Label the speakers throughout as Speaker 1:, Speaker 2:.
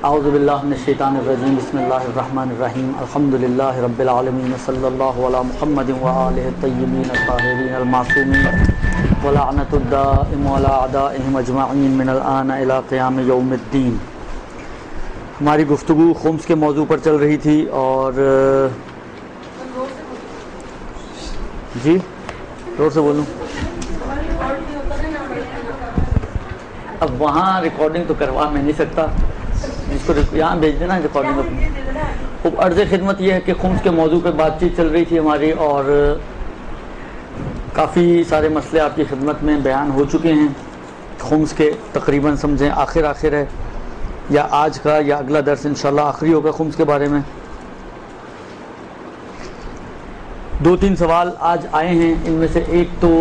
Speaker 1: اعوذ باللہ من الشیطان الرجیم بسم اللہ الرحمن الرحیم الحمدللہ رب العالمین صلی اللہ علی محمد وآلہ الطیبین الطاہرین المعصومین ولعنت الدائم علی اعدائہم اجمعین من الآن الی قیام یوم الدین۔ ہماری گفتگو خمس کے موضوع پر چل رہی تھی اور جی زور سے بولوں، اب وہاں ریکارڈنگ تو کروا میں نہیں سکتا، جس کو یہاں بھیج دینا ریکارڈنگ اپنی۔ اب عرض خدمت یہ ہے کہ خمس کے موضوع پہ بات چیت چل رہی تھی ہماری، اور کافی سارے مسئلے آپ کی خدمت میں بیان ہو چکے ہیں۔ خمس کے تقریباً سمجھیں آخر ہے، یا آج کا یا اگلا درس انشاءاللہ آخری ہوگا خمس کے بارے میں۔ 2-3 سوال آج آئے ہیں، ان میں سے ایک تو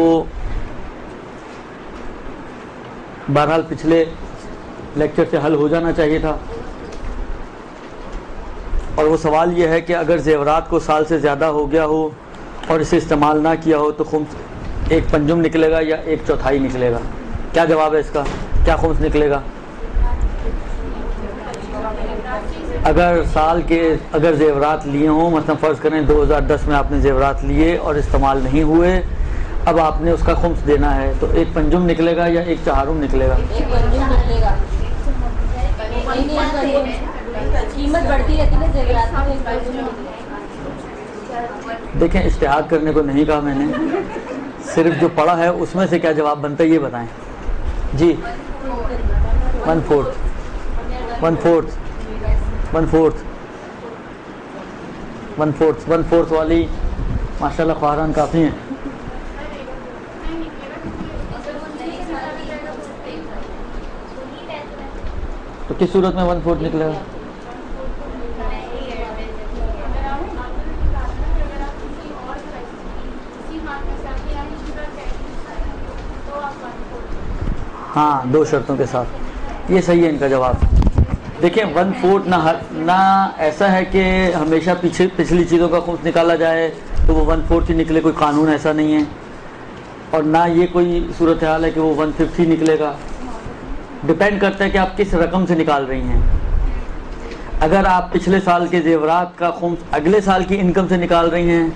Speaker 1: بہرحال پچھلے لیکچر سے حل ہو جانا چاہیے تھا، اور وہ سوال یہ ہے کہ اگر زیورات کو سال سے زیادہ ہو گیا ہو اور اسے استعمال نہ کیا ہو تو خمس 1/5 نکلے گا یا 1/4 نکلے گا؟ کیا جواب ہے اس کا؟ کیا خمس نکلے گا؟ اگر زیورات لیے ہوں، مثلا فرض کریں 2010 میں آپ نے زیورات لیے اور استعمال نہیں ہوئے، اب آپ نے اس کا خمس دینا ہے، تو 1/5 نکلے گا یا 1/4 نکلے گا؟
Speaker 2: قیمت بڑھتی رہتی ہے زیورات کی۔
Speaker 1: دیکھیں، اجتہاد کرنے کو نہیں کہا میں نے، صرف جو پڑھا ہے اس میں سے کیا جواب بنتا ہے یہ بتائیں جی۔ 1/4 والی ماشاءاللہ خواہران کافی ہیں۔ تو کس صورت میں 1/4 نکلے گا؟ ہاں، 2 شرطوں کے ساتھ، یہ صحیح ہے ان کا جواب۔ دیکھیں 1/4 نہ ایسا ہے کہ ہمیشہ پچھلی چیزوں کا خمس نکالا جائے تو وہ 1/4 ہی نکلے، کوئی قانون ایسا نہیں ہے، اور نہ یہ کوئی صورتحال ہے کہ وہ 1/5 ہی نکلے گا۔ ڈپینڈ کرتا ہے کہ آپ کس رقم سے نکال رہی ہیں۔ اگر آپ پچھلے سال کے زیورات کا خمس اگلے سال کی انکم سے نکال رہی ہیں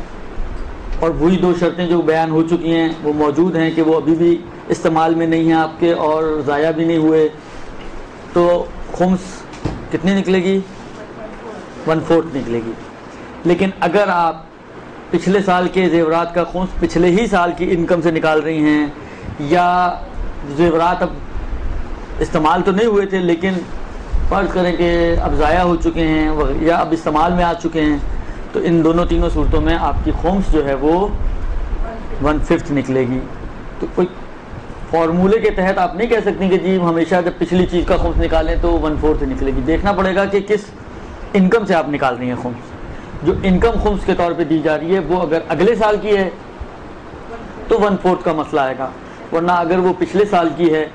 Speaker 1: اور وہی 2 شرطیں جو بیان ہو چکی ہیں وہ موجود ہیں کہ وہ ابھی بھی استعمال میں نہیں ہیں آپ کے اور ضائع بھی نہیں ہوئے، تو خمس کتنی نکلے گی؟ 1/4 نکلے گی۔ لیکن اگر آپ پچھلے سال کے زیورات کا خمس پچھلے ہی سال کی انکم سے نکال رہی ہیں، یا زیورات اب استعمال تو نہیں ہوئے تھے لیکن فرض کریں کہ اب ضائع ہو چکے ہیں یا اب استعمال میں آ چکے ہیں، تو ان تینوں صورتوں میں آپ کی خمس جو ہے وہ 1/5 نکلے گی۔ تو کوئی فارمولے کے تحت آپ نہیں کہہ سکتی کہ جی ہمیشہ جب پچھلی چیز کا خمس نکالیں تو 1/4 نکلے گی۔ دیکھنا پڑے گا کہ کس انکم سے آپ نکال رہی ہیں خمس۔ جو انکم خمس کے طور پہ دی جا رہی ہے وہ اگر اگلے سال کی ہے تو 1/4 کا مسئلہ آئے گا، ورنہ اگر وہ پچھلے سال کی ہے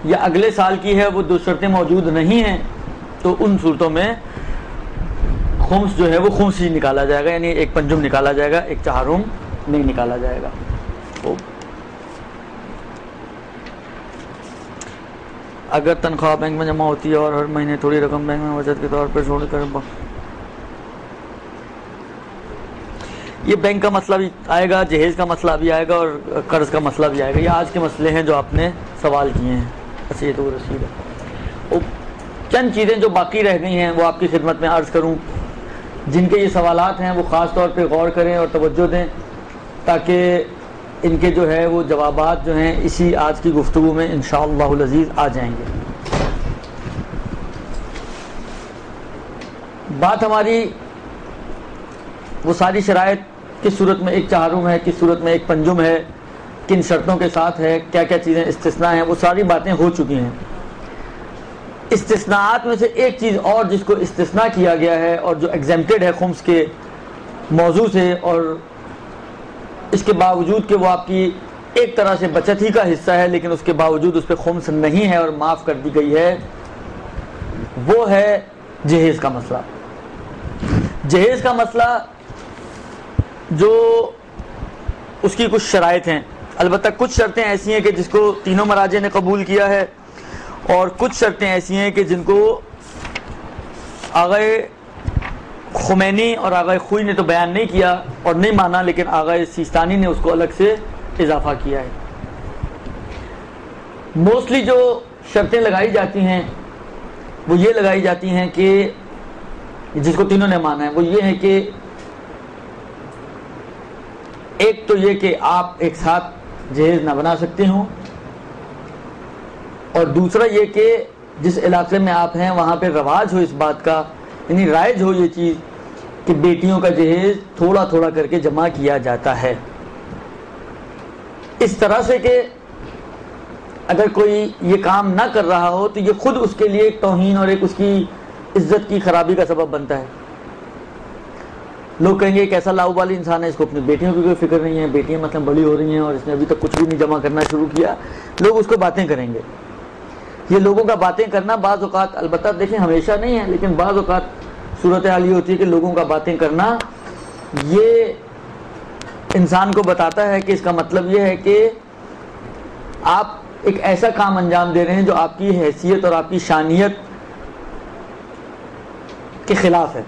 Speaker 1: یا اگلے سال کی ہے، وہ 2 شرطیں موجود نہیں ہیں، تو ان صورتوں میں خمس جو ہے وہ خمس ہی نکالا جائے گا، یعنی 1/5 نکالا جائے گا، 1/4 نہیں نکالا جائے گا۔ اگر تنخواہ بینک میں جمع ہوتی ہے اور ہر مہینے تھوڑی رقم بینک میں بچت کے طور پر چھوڑ کر، یہ بینک کا مسئلہ بھی آئے گا، جہیز کا مسئلہ بھی آئے گا، اور قرض کا مسئلہ بھی آئے گا۔ یہ آج کے مسئلے ہیں جو آپ نے سوال کیے ہیں۔ اچھا، یہ تو رسید ہے۔ چند چیزیں جو باقی رہ گئی ہیں وہ آپ کی خدمت میں عرض کروں، جن کے یہ سوالات ہیں وہ خاص طور پہ غور کریں اور توجہ دیں، تاکہ ان کے جو ہے وہ جوابات جو ہیں اسی آج کی گفتگو میں انشاءاللہ العزیز آ جائیں گے۔ بات ہماری وہ ساری شرائط کس صورت میں 1/4 ہے، کس صورت میں 1/5 ہے، کن شرطوں کے ساتھ ہے، کیا کیا چیزیں استثناء ہیں، وہ ساری باتیں ہو چکی ہیں۔ استثناءات میں سے ایک چیز اور جس کو استثناء کیا گیا ہے اور جو ایگزیمپٹڈ ہے خمس کے موضوع سے، اور اس کے باوجود کہ وہ آپ کی ایک طرح سے بچت ہی کا حصہ ہے لیکن اس کے باوجود اس پہ خمس نہیں ہے اور معاف کر دی گئی ہے، وہ ہے جہیز کا مسئلہ۔ جہیز کا مسئلہ جو اس کی کچھ شرائط ہیں، البتہ کچھ شرطیں ایسی ہیں کہ جس کو تینوں مراجع نے قبول کیا ہے، اور کچھ شرطیں ایسی ہیں کہ جن کو آغا خمینی اور آغا خوئی نے تو بیان نہیں کیا اور نہیں مانا، لیکن آغا سیستانی نے اس کو الگ سے اضافہ کیا ہے۔ موسٹلی جو شرطیں لگائی جاتی ہیں وہ یہ لگائی جاتی ہیں کہ جس کو تینوں نے مانا ہے وہ یہ ہے کہ ایک تو یہ کہ آپ ایک ساتھ جہیز نہ بنا سکتے ہوں، اور دوسرا یہ کہ جس علاقے میں آپ ہیں وہاں پہ رواج ہو اس بات کا، یعنی رائج ہو یہ چیز کہ بیٹیوں کا جہیز تھوڑا تھوڑا کر کے جمع کیا جاتا ہے، اس طرح سے کہ اگر کوئی یہ کام نہ کر رہا ہو تو یہ خود اس کے لیے ایک توہین اور ایک اس کی عزت کی خرابی کا سبب بنتا ہے۔ لوگ کہیں گے ایک ایسا لاؤ والی انسان ہے، اس کو اپنی بیٹیوں کی کوئی فکر نہیں ہے، بیٹیاں مثلا بڑی ہو رہی ہیں اور اس نے ابھی تک کچھ بھی نہیں جمع کرنا شروع کیا، لوگ اس کو باتیں کریں گے۔ یہ لوگوں کا باتیں کرنا بعض اوقات، البتہ دیکھیں ہمیشہ نہیں ہے، لیکن بعض اوقات صورتحال یہ ہوتی ہے کہ لوگوں کا باتیں کرنا یہ انسان کو بتاتا ہے کہ اس کا مطلب یہ ہے کہ آپ ایک ایسا کام انجام دے رہے ہیں جو آپ کی حیثیت اور آپ کی شانیت کے خلاف ہے،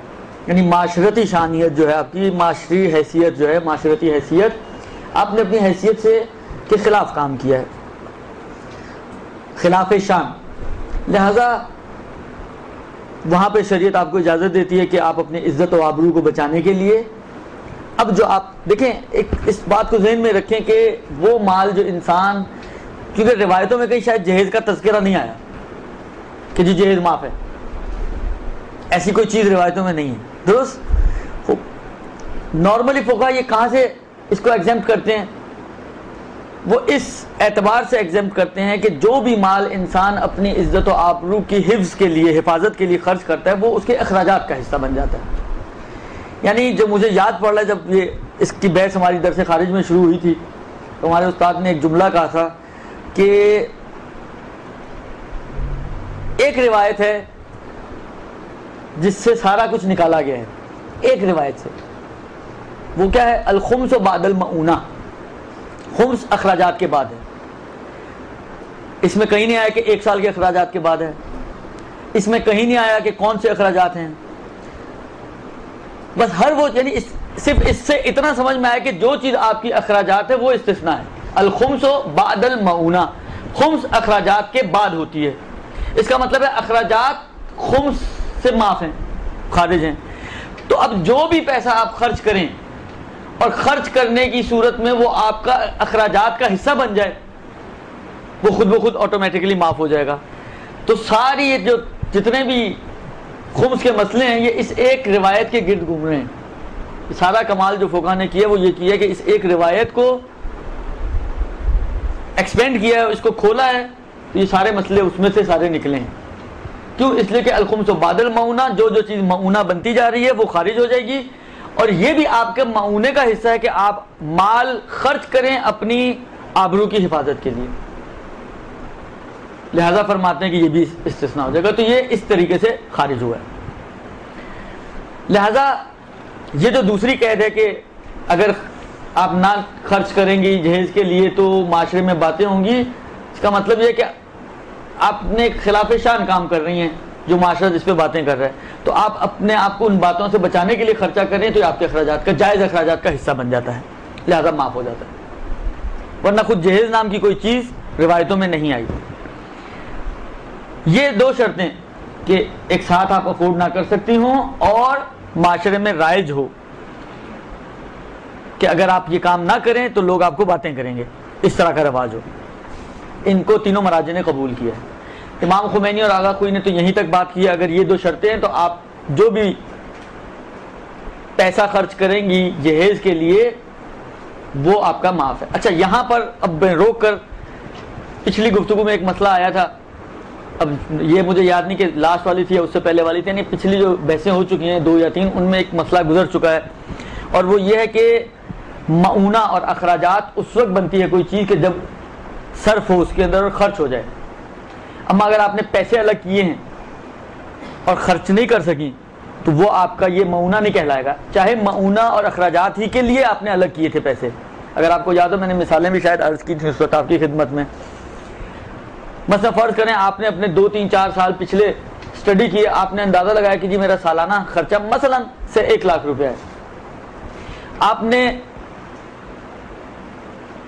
Speaker 1: یعنی معاشرتی شانیت جو ہے، آپ کی معاشری حیثیت جو ہے، معاشرتی حیثیت، آپ نے اپنی حیثیت سے کے خلاف کام کیا ہے، خلاف شان۔ لہذا وہاں پہ شریعت آپ کو اجازت دیتی ہے کہ آپ اپنی عزت و آبرو کو بچانے کے لیے، اب جو آپ دیکھیں ایک اس بات کو ذہن میں رکھیں کہ وہ مال جو انسان، کیونکہ روایتوں میں کہیں شاید جہیز کا تذکرہ نہیں آیا کہ جی جہیز معاف ہے، ایسی کوئی چیز روایتوں میں نہیں ہے، درست؟ نارملی فقہا یہ کہاں سے اس کو ایگزمپٹ کرتے ہیں؟ وہ اس اعتبار سے ایگزمپٹ کرتے ہیں کہ جو بھی مال انسان اپنی عزت و آبرو کی حفظ کے لیے، حفاظت کے لیے خرچ کرتا ہے وہ اس کے اخراجات کا حصہ بن جاتا ہے۔ یعنی جو مجھے یاد پڑ رہا ہے، جب یہ اس کی بحث ہماری درس خارج میں شروع ہوئی تھی تو ہمارے استاد نے ایک جملہ کہا تھا کہ ایک روایت ہے جس سے سارا کچھ نکالا گیا ہے، ایک روایت سے، وہ کیا ہے؟ الخمس بعد المعونہ، خمس اخراجات کے بعد ہے۔ اس میں کہیں نہیں آیا کہ 1 سال کے اخراجات کے بعد ہے، اس میں کہیں نہیں آیا کہ کون سے اخراجات ہیں، بس ہر وہ، یعنی صرف اس سے اتنا سمجھ میں آیا کہ جو چیز آپ کی اخراجات ہے وہ استثناء ہے۔ الخمس بعد المعونہ، خمس اخراجات کے بعد ہوتی ہے، اس کا مطلب ہے اخراجات خمس سے معاف ہیں، خارج ہیں۔ تو اب جو بھی پیسہ آپ خرچ کریں اور خرچ کرنے کی صورت میں وہ آپ کا اخراجات کا حصہ بن جائے، وہ خود آٹومیٹکلی معاف ہو جائے گا۔ تو ساری یہ جو جتنے بھی خمس کے مسئلے ہیں یہ اس ایک روایت کے گرد گھوم رہے ہیں۔ سارا کمال جو فقہا نے کیا وہ یہ کیا کہ اس ایک روایت کو ایکسپینڈ کیا ہے، اس کو کھولا ہے، تو یہ سارے مسئلے اس میں سے سارے نکلے ہیں۔ کیوں؟ اس لیے کہ الخمس بعد المعونہ، جو چیز معونہ بنتی جا رہی ہے وہ خارج ہو جائے گی، اور یہ بھی آپ کے معونے کا حصہ ہے کہ آپ مال خرچ کریں اپنی آبرو کی حفاظت کے لیے، لہذا فرماتے ہیں کہ یہ بھی استثناء ہو جائے گا۔ تو یہ اس طریقے سے خارج ہوا ہے۔ لہذا یہ جو دوسری قید ہے کہ اگر آپ نہ خرچ کریں گی جہیز کے لیے تو معاشرے میں باتیں ہوں گی، اس کا مطلب یہ کہ آپ نے خلاف شان کام کر رہی ہیں جو معاشرہ جس پہ باتیں کر رہا ہے، تو آپ اپنے آپ کو ان باتوں سے بچانے کے لیے خرچہ کریں تو یہ آپ کے اخراجات کا، جائز اخراجات کا حصہ بن جاتا ہے، لہذا معاف ہو جاتا ہے، ورنہ خود جہیز نام کی کوئی چیز روایتوں میں نہیں آئی۔ یہ 2 شرطیں کہ ایک ساتھ آپ افورڈ نہ کر سکتی ہوں اور معاشرے میں رائج ہو کہ اگر آپ یہ کام نہ کریں تو لوگ آپ کو باتیں کریں گے، اس طرح کا رواج ہو، ان کو تینوں مراجع نے قبول کیا ہے۔ امام خمینی اور آغا کوئی نے تو یہیں تک بات کی ہے، اگر یہ 2 شرطیں ہیں تو آپ جو بھی پیسہ خرچ کریں گی جہیز کے لیے وہ آپ کا معاف ہے۔ اچھا، یہاں پر اب روک کر، پچھلی گفتگو میں ایک مسئلہ آیا تھا، اب یہ مجھے یاد نہیں کہ لاسٹ والی تھی یا اس سے پہلے والی تھی، یعنی پچھلی جو بحثیں ہو چکی ہیں 2 یا 3 ان میں ایک مسئلہ گزر چکا ہے، اور وہ یہ ہے کہ معونہ اور اخراجات اس وقت بنتی ہے کوئی چیز کہ جب صرف ہو اس کے اندر اور خرچ ہو جائے۔ اما اگر آپ نے پیسے الگ کیے ہیں اور خرچ نہیں کر سکیں تو وہ آپ کا یہ معونہ نہیں کہلائے گا، چاہے معونہ اور اخراجات ہی کے لیے آپ نے الگ کیے تھے پیسے۔ اگر آپ کو یاد ہو، میں نے مثالیں بھی شاید عرض کی تھیں اس وقت آپ کی خدمت میں، مثلا فرض کریں آپ نے اپنے 2 3 4 سال پچھلے اسٹڈی کی, آپ نے اندازہ لگایا کہ جی میرا سالانہ خرچہ مثلا سے 1 لاکھ روپیہ ہے, آپ نے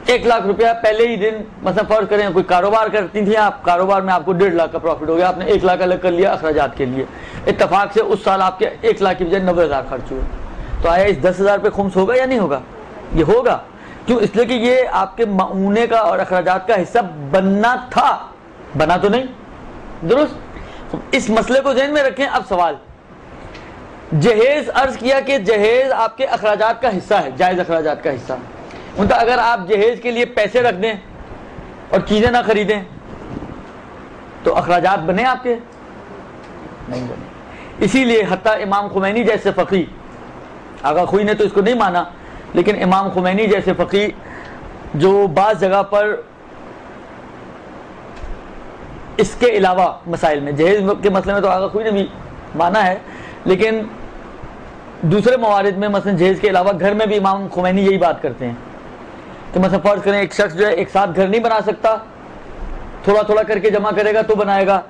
Speaker 1: 1 لاکھ روپیہ پہلے ہی دن مثلا فرض کریں کوئی کاروبار کرتی تھیں آپ, کاروبار میں آپ کو 1.5 لاکھ کا پروفٹ ہو گیا, آپ نے 1 لاکھ الگ کر لیا اخراجات کے لیے, اتفاق سے اس سال آپ کے 1 لاکھ کی بجائے 90,000 خرچ ہوئے, تو آیا اس 10,000 پہ خمس ہوگا یا نہیں ہوگا؟ یہ ہوگا. کیوں؟ اس لیے کہ یہ آپ کے معونے کا اور اخراجات کا حصہ بننا تھا, بنا تو نہیں. درست؟ اس مسئلے کو ذہن میں رکھیں. اب سوال, جہیز عرض کیا کہ جہیز آپ کے اخراجات کا حصہ ہے, جائز اخراجات کا حصہ. مطلب اگر آپ جہیز کے لیے پیسے رکھ دیں اور چیزیں نہ خریدیں تو اخراجات بنے آپ کے؟ نہیں بنے. اسی لیے حتیٰ امام خمینی جیسے فقی, آغا خوئی نے تو اس کو نہیں مانا, لیکن امام خمینی جیسے فقی جو بعض جگہ پر اس کے علاوہ مسائل میں, جہیز کے مسئلے میں تو آغا خوئی نے بھی مانا ہے, لیکن دوسرے موارد میں مثلا جہیز کے علاوہ گھر میں بھی امام خمینی یہی بات کرتے ہیں کہ مثلا فرض کریں ایک شخص جو ہے ایک ساتھ گھر نہیں بنا سکتا, تھوڑا تھوڑا کر کے جمع کرے گا تو بنائے گا.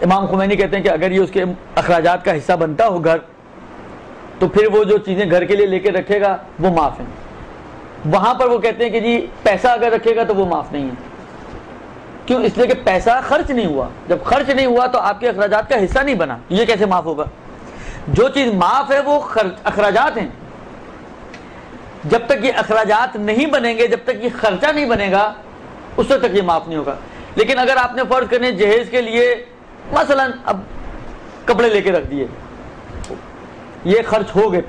Speaker 1: امام خمینی کہتے ہیں کہ اگر یہ اس کے اخراجات کا حصہ بنتا ہو گھر, تو پھر وہ جو چیزیں گھر کے لیے لے کے رکھے گا وہ معاف ہیں. وہاں پر وہ کہتے ہیں کہ جی پیسہ اگر رکھے گا تو وہ معاف نہیں ہے. کیوں؟ اس لیے کہ پیسہ خرچ نہیں ہوا. جب خرچ نہیں ہوا تو آپ کے اخراجات کا حصہ نہیں بنا, یہ کیسے معاف ہوگا؟ جو چیز معاف ہے وہ اخراجات ہیں. جب تک یہ اخراجات نہیں بنیں گے, جب تک یہ خرچہ نہیں بنے گا, اس وقت تک یہ معاف نہیں ہوگا. لیکن اگر آپ نے فرض کریں جہیز کے لیے مثلا اب کپڑے لے کے رکھ دیے, یہ خرچ ہو گئے,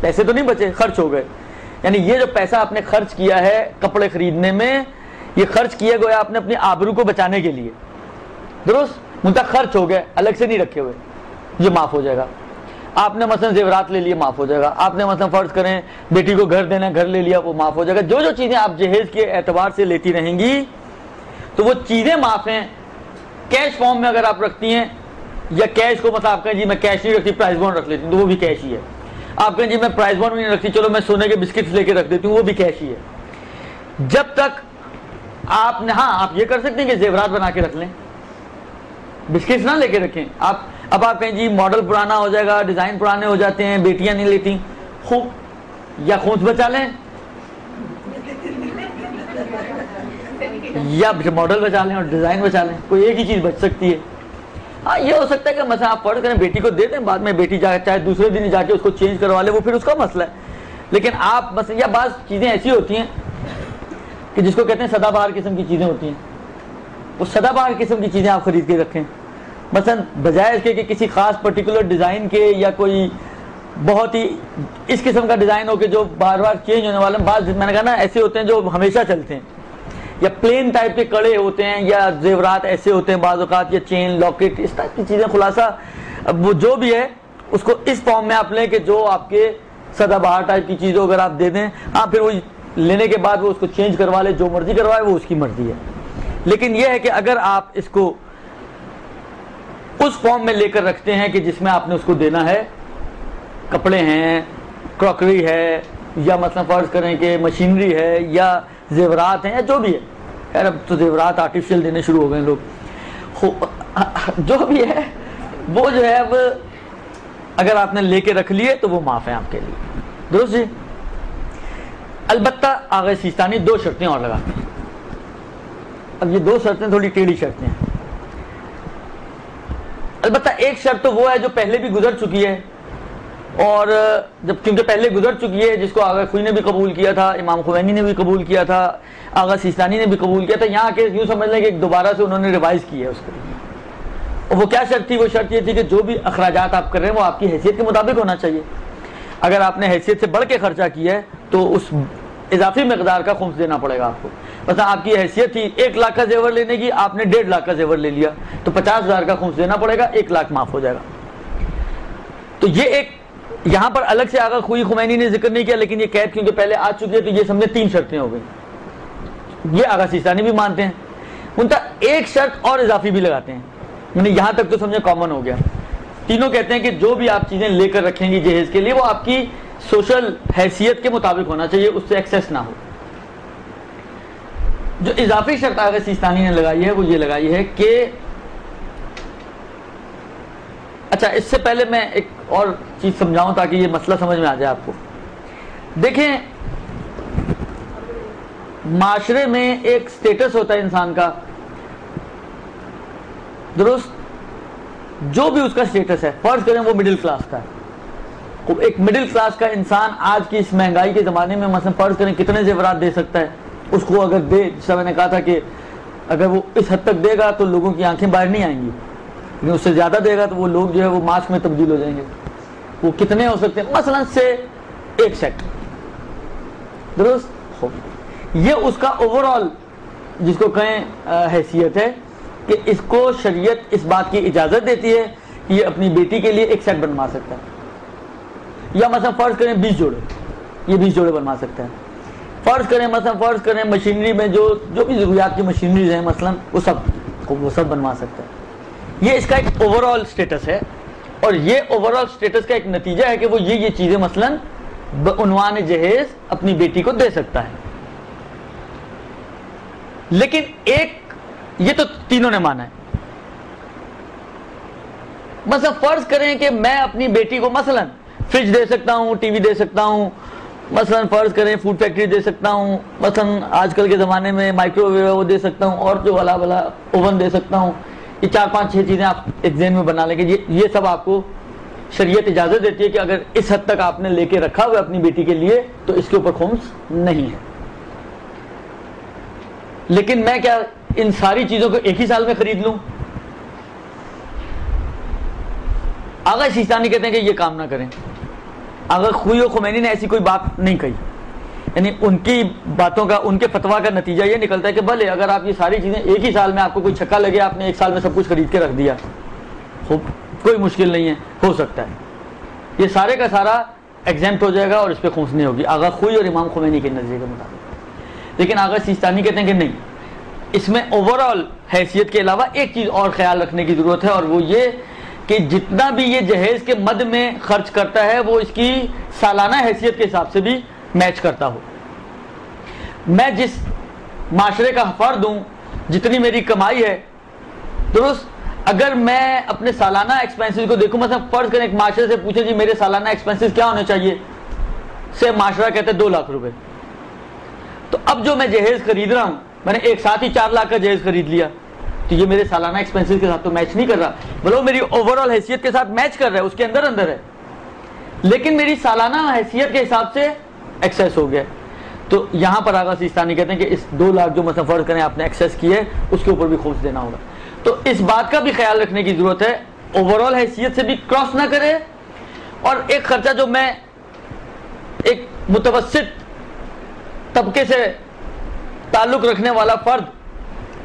Speaker 1: پیسے تو نہیں بچے, خرچ ہو گئے. یعنی یہ جو پیسہ آپ نے خرچ کیا ہے کپڑے خریدنے میں, یہ خرچ کیا گیا آپ نے اپنی آبرو کو بچانے کے لیے. درست؟ منتخب خرچ ہو گئے, الگ سے نہیں رکھے ہوئے, یہ معاف ہو جائے گا. آپ نے مثلا زیورات لے لیے, معاف ہو جائے گا. آپ نے مثلا فرض کریں بیٹی کو گھر دینا, گھر لے لیا, وہ معاف ہو جائے گا. جو جو چیزیں آپ جہیز کے اعتبار سے لیتی رہیں گی تو وہ چیزیں معاف ہیں. کیش فارم میں اگر آپ رکھتی ہیں, یا کیش کو مثلا آپ کہیں جی میں کیش نہیں رکھتی, پرائز بانڈ رکھ لیتی ہوں, تو وہ بھی کیش ہی ہے. آپ کہیں جی میں پرائز بانڈ نہیں رکھتی, چلو میں سونے کے بسکٹس لے کے رکھ دیتی ہوں, وہ بھی کیش ہی ہے. جب تک آپ نے, ہاں آپ یہ کر سکتے ہیں کہ زیورات بنا کے رکھ لیں, بسکٹس نہ لے کے رکھیں. اب آپ کہیں جی ماڈل پرانا ہو جائے گا, ڈیزائن پرانے ہو جاتے ہیں, بیٹیاں نہیں لیتی, خوب, یا خونس بچا لیں یا ماڈل بچا لیں اور ڈیزائن بچا لیں, کوئی ایک ہی چیز بچ سکتی ہے. ہاں یہ ہو سکتا ہے کہ مثلا آپ فرض کریں بیٹی کو دے دیں, بعد میں بیٹی چاہے دوسرے دن جا کے اس کو چینج کروا لے, وہ پھر اس کا مسئلہ ہے. لیکن آپ مثلا, یا بعض چیزیں ایسی ہوتی ہیں کہ جس کو کہتے ہیں سدا بہار قسم کی چیزیں ہوتی ہیں, وہ سدا بہار قسم کی چیزیں آپ خرید کے رکھیں. مثلا بجائے اس کے کہ کسی خاص پرٹیکولر ڈیزائن کے, یا کوئی بہت ہی اس قسم کا ڈیزائن ہو کہ جو بار بار چینج ہونے والا, بعض میں نے کہا نا ایسے ہوتے ہیں جو ہمیشہ چلتے ہیں, یا پلین ٹائپ کے کڑے ہوتے ہیں, یا زیورات ایسے ہوتے ہیں بعض اوقات, یا چین لاکٹ, اس ٹائپ کی چیزیں. خلاصہ وہ جو بھی ہے اس کو اس فارم میں آپ لیں کہ جو آپ کے سدا بہار ٹائپ کی چیزوں اگر آپ دے دیں, ہاں پھر وہ لینے کے بعد وہ اس کو چینج کروا لے, جو مرضی کروائے وہ اس کی مرضی ہے. لیکن یہ ہے کہ اگر آپ اس کو اس فارم میں لے کر رکھتے ہیں کہ جس میں آپ نے اس کو دینا ہے, کپڑے ہیں, کراکری ہے, یا مثلا فرض کریں کہ مشینری ہے, یا زیورات ہیں, یا جو بھی ہے. خیر اب تو زیورات آرٹیفیشل دینے شروع ہو گئے لوگ, جو بھی ہے وہ جو ہے اب اگر آپ نے لے کے رکھ لیے تو وہ معاف ہے آپ کے لیے. درست جی؟ البتہ آغا سیستانی 2 شرطیں اور لگاتے ہیں. اب یہ 2 شرطیں تھوڑی ٹیڑھی شرطیں ہیں. البتہ ایک شرط تو وہ ہے جو پہلے بھی گزر چکی ہے, اور جب کیونکہ پہلے گزر چکی ہے, جس کو آغا خوئی نے بھی قبول کیا تھا, امام خمینی نے بھی قبول کیا تھا, آغا سیستانی نے بھی قبول کیا تھا, یہاں کے یوں سمجھ لیں کہ ایک دوبارہ سے انہوں نے ریوائز کی ہے اس کو. اور وہ کیا شرط تھی؟ وہ شرط یہ تھی کہ جو بھی اخراجات آپ کر رہے ہیں وہ آپ کی حیثیت کے مطابق ہونا چاہیے. اگر آپ نے حیثیت سے بڑھ کے خرچہ کیا ہے تو اس اضافی مقدار کا خمس دینا پڑے گا آپ کو. مثلا آپ کی حیثیت تھی 1 لاکھ کا زیور لینے کی, آپ نے 1.5 لاکھ کا زیور لے لیا, تو 50,000 کا خمس دینا پڑے گا, 1 لاکھ معاف ہو جائے گا. تو یہ ایک یہاں پر الگ سے آغا خوئی خمینی نے ذکر نہیں کیا, لیکن یہ قید کیونکہ پہلے آ چکی ہے تو یہ سمجھے 3 شرطیں ہو گئی. یہ آغا سیستانی بھی مانتے ہیں. ان کا ایک شرط اور اضافی بھی لگاتے ہیں, یعنی یہاں تک تو سمجھے کامن ہو گیا. تینوں کہتے ہیں کہ جو بھی آپ چیزیں لے کر رکھیں گی جہیز کے لیے وہ آپ کی سوشل حیثیت کے مطابق ہونا چاہیے, اس سے ایکسیس نہ ہو. جو اضافی شرط آغا سیستانی نے لگائی ہے وہ یہ لگائی ہے کہ اچھا اس سے پہلے میں ایک اور چیز سمجھاؤں تاکہ یہ مسئلہ سمجھ میں آ جائے آپ کو. دیکھیں معاشرے میں ایک سٹیٹس ہوتا ہے انسان کا, درست, جو بھی اس کا سٹیٹس ہے, فرض کریں وہ مڈل کلاس کا ہے, ایک مڈل کلاس کا انسان آج کی اس مہنگائی کے زمانے میں مثلا فرض کریں کتنے زیورات دے سکتا ہے, اس کو اگر دے, جیسا میں نے کہا تھا کہ اگر وہ اس حد تک دے گا تو لوگوں کی آنکھیں باہر نہیں آئیں گی, لیکن اس سے زیادہ دے گا تو وہ لوگ جو ہے وہ ماسک میں تبدیل ہو جائیں گے. وہ کتنے ہو سکتے ہیں, مثلا سے 1 سیٹ, درست. یہ اس کا اوور آل جس کو کہیں حیثیت ہے کہ اس کو شریعت اس بات کی اجازت دیتی ہے کہ یہ اپنی بیٹی کے لیے 1 سیٹ بنوا سکتا ہے, یا مثلا فرض کریں 20 جوڑے, یہ 20 جوڑے بنوا سکتا ہے. فرض کریں مثلا فرض کریں مشینری میں جو بھی ضروریات کی مشینریز ہیں مثلا وہ سب بنوا سکتا ہے. یہ اس کا ایک اوور آل سٹیٹس ہے, اور یہ اوور آل سٹیٹس کا ایک نتیجہ ہے کہ وہ یہ چیزیں مثلا بعنوان جہیز اپنی بیٹی کو دے سکتا ہے. لیکن ایک یہ تو تینوں نے مانا ہے. مثلا فرض کریں کہ میں اپنی بیٹی کو مثلا فریج دے سکتا ہوں, ٹی وی دے سکتا ہوں, مثلا فرض کریں فوڈ فیکٹری دے سکتا ہوں, مثلا آج کل کے زمانے میں مائکرو ویو وہ دے سکتا ہوں, اور جو والا اوون دے سکتا ہوں. یہ 4-5-6 چیزیں آپ ایک ذہن میں بنا لیں گے. یہ سب آپ کو شریعت اجازت دیتی ہے کہ اگر اس حد تک آپ نے لے کے رکھا ہوا اپنی بیٹی کے لیے تو اس کے اوپر خمس نہیں ہے. لیکن میں کیا ان ساری چیزوں کو ایک ہی سال میں خرید لوں؟ آغا سیستانی کہتے ہیں کہ یہ کام نہ کریں. آغا خوئی و خمینی نے ایسی کوئی بات نہیں کہی, یعنی ان کی باتوں کا, ان کے فتویٰ کا نتیجہ یہ نکلتا ہے کہ بھلے اگر آپ یہ ساری چیزیں ایک ہی سال میں, آپ کو کوئی چھکا لگے, آپ نے 1 سال میں سب کچھ خرید کے رکھ دیا, کوئی مشکل نہیں ہے, ہو سکتا ہے. یہ سارے کا سارا ایگزیمپٹ ہو جائے گا اور اس پہ خمس نہیں ہوگی آغا خوئی اور امام خمینی کے نظریے کے مطابق. لیکن آغا سیستانی کہتے ہیں کہ نہیں, اس میں اوور آل حیثیت کے علاوہ ایک چیز اور خیال رکھنے کی ضرورت ہے, اور وہ یہ کہ جتنا بھی یہ جہیز کے مد میں خرچ کرتا ہے وہ اس کی سالانہ حیثیت کے حساب سے بھی میچ کرتا ہو. میں جس معاشرے کا فرد ہوں, جتنی میری کمائی ہے, درست, اگر میں اپنے سالانہ ایکسپینسز کو دیکھوں, مثلا فرض کریں ایک معاشرے سے پوچھیں جی میرے سالانہ ایکسپینسز کیا ہونے چاہیے, سے معاشرہ کہتے ہیں 2 لاکھ روپے. تو اب جو میں جہیز خرید رہا ہوں, میں نے ایک ساتھ ہی 4 لاکھ کا جہیز خرید لیا, تو یہ میرے سالانہ ایکسپینسز کے ساتھ تو میچ نہیں کر رہا. بلو میری اوور آل حیثیت کے ساتھ میچ کر رہا ہے, اس کے اندر ہے, لیکن میری سالانہ حیثیت کے حساب سے ایکسیس ہو گیا. تو یہاں پر آغا سیستانی کہتے ہیں کہ اس 2 لاکھ جو مثلا فرض کریں آپ نے ایکسیس کی ہے, اس کے اوپر بھی خمس دینا ہوگا. تو اس بات کا بھی خیال رکھنے کی ضرورت ہے, اوور آل حیثیت سے بھی کراس نہ کرے, اور ایک خرچہ جو میں ایک متوسط طبقے سے تعلق رکھنے والا فرد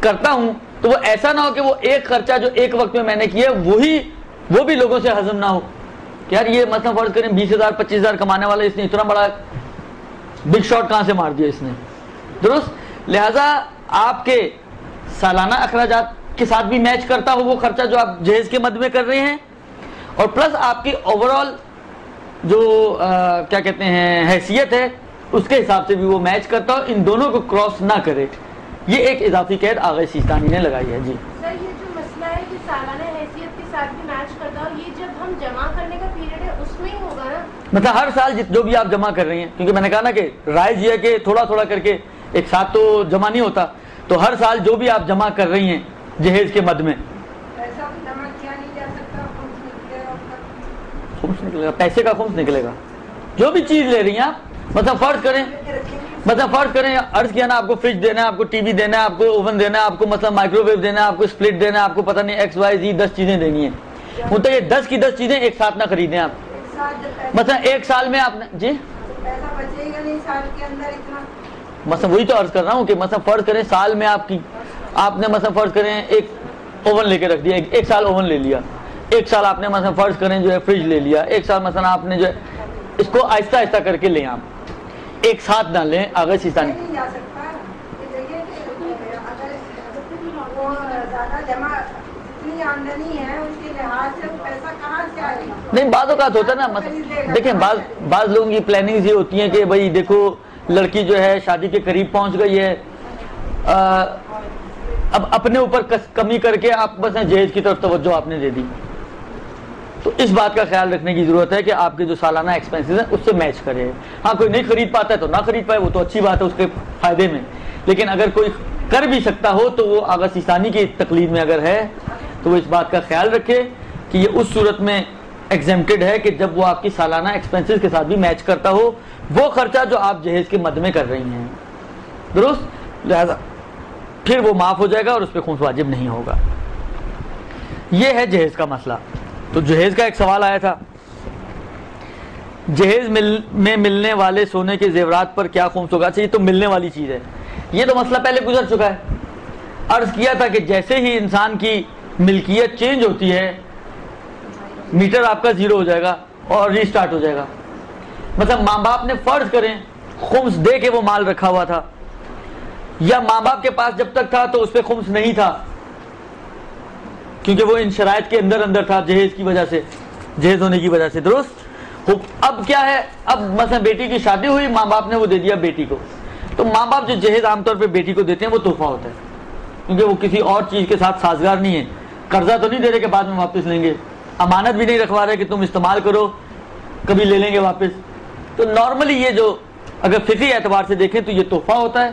Speaker 1: کرتا ہوں تو وہ ایسا نہ ہو کہ وہ ایک خرچہ جو ایک وقت میں نے کیا وہ بھی لوگوں سے ہضم نہ ہو کہ یار یہ مثلا فرض کریں 20,000 25,000 کمانے والا, اس نے اتنا بڑا بگ شاٹ کہاں سے مار دیا اس نے, درست. لہذا آپ کے سالانہ اخراجات کے ساتھ بھی میچ کرتا ہو وہ خرچہ جو آپ جہیز کے مد میں کر رہے ہیں, اور پلس آپ کی اوور آل جو کیا کہتے ہیں حیثیت ہے اس کے حساب سے بھی وہ میچ کرتا ہو, ان دونوں کو کراس نہ کرے. یہ ایک اضافی قید آغا سیستانی نے لگائی ہے. جی
Speaker 2: سر, یہ جو مسئلہ ہے کہ سالانہ حیثیت کے ساتھ بھی میچ کرتا ہو, یہ جب ہم جمع کرنے کا پیریڈ ہے اس میں ہی ہوگا نا,
Speaker 1: مطلب ہر سال جو بھی آپ جمع کر رہی ہیں, کیونکہ میں نے کہا نا کہ رائج یہ ہے کہ تھوڑا تھوڑا کر کے ایک ساتھ تو جمع نہیں ہوتا, تو ہر سال جو بھی آپ جمع کر رہی ہیں جہیز کے مد میں, خمس نکلے گا, پیسے کا خمس نکلے گا. جو بھی چیز لے رہی ہیں آپ, مطلب فرض کریں عرض کیا نا آپ کو فریج دینا ہے, آپ کو ٹی وی دینا ہے, آپ کو اوون دینا ہے, آپ کو مثلا مائکرو ویو دینا ہے, آپ کو اسپلٹ دینا ہے, آپ کو پتہ نہیں XYZ 10 چیزیں دینی ہیں, مطلب یہ 10 کی 10 چیزیں ایک ساتھ نہ خریدیں آپ. مثلا ایک سال میں آپ نے جی مثلا وہی تو عرض کر رہا ہوں کہ مثلا فرض کریں سال میں آپ نے مثلا فرض کریں ایک اوون لے کے رکھ دیا, ایک سال اوون لے لیا, ایک سال آپ نے مثلا فرض کریں جو ہے فریج لے لیا, ایک سال مثلا آپ نے جو ہے, اس کو آہستہ آہستہ کر کے لیں, آپ ایک ساتھ نہ لیں. آغا سیستانی نہیں, بعض اوقات ہوتا ہے نا, مثلا دیکھیں بعض لوگوں کی پلاننگز یہ ہوتی ہیں کہ بھائی دیکھو لڑکی جو ہے شادی کے قریب پہنچ گئی ہے, اب اپنے اوپر کمی کر کے آپ بس جہیز کی طرف توجہ آپ نے دے دی, تو اس بات کا خیال رکھنے کی ضرورت ہے کہ آپ کے جو سالانہ ایکسپینسز ہیں اس سے میچ کرے. ہاں کوئی نہیں خرید پاتا ہے تو نہ خرید پائے, وہ تو اچھی بات ہے اس کے فائدے میں, لیکن اگر کوئی کر بھی سکتا ہو تو وہ آغا سیستانی کی تقلید میں اگر ہے تو وہ اس بات کا خیال رکھے کہ یہ اس صورت میں ایگزمپٹڈ ہے کہ جب وہ آپ کی سالانہ ایکسپینسز کے ساتھ بھی میچ کرتا ہو وہ خرچہ جو آپ جہیز کے مد میں کر رہی ہیں, درست, لہذا پھر وہ معاف ہو جائے گا اور اس پہ خمس واجب نہیں ہوگا. یہ ہے جہیز کا مسئلہ. تو جہیز کا ایک سوال آیا تھا, جہیز میں ملنے والے سونے کے زیورات پر کیا خمس ہوگا. یہ تو ملنے والی چیز ہے, یہ تو مسئلہ پہلے گزر چکا ہے. عرض کیا تھا کہ جیسے ہی انسان کی ملکیت چینج ہوتی ہے میٹر آپ کا زیرو ہو جائے گا اور ری سٹارٹ ہو جائے گا. مطلب ماں باپ نے فرض کریں خمس دے کے وہ مال رکھا ہوا تھا, یا ماں باپ کے پاس جب تک تھا تو اس پہ خمس نہیں تھا کیونکہ وہ ان شرائط کے اندر تھا جہیز کی وجہ سے, جہیز ہونے کی وجہ سے, درست. اب کیا ہے, اب مثلا بیٹی کی شادی ہوئی, ماں باپ نے وہ دے دیا بیٹی کو, تو ماں باپ جو جہیز عام طور پہ بیٹی کو دیتے ہیں وہ تحفہ ہوتا ہے کیونکہ وہ کسی اور چیز کے ساتھ سازگار نہیں ہے. قرضہ تو نہیں دے رہے کہ بعد میں واپس لیں گے, امانت بھی نہیں رکھوا رہے کہ تم استعمال کرو کبھی لے لیں گے واپس. تو نارملی یہ جو اگر فقہی اعتبار سے دیکھیں تو یہ تحفہ ہوتا ہے.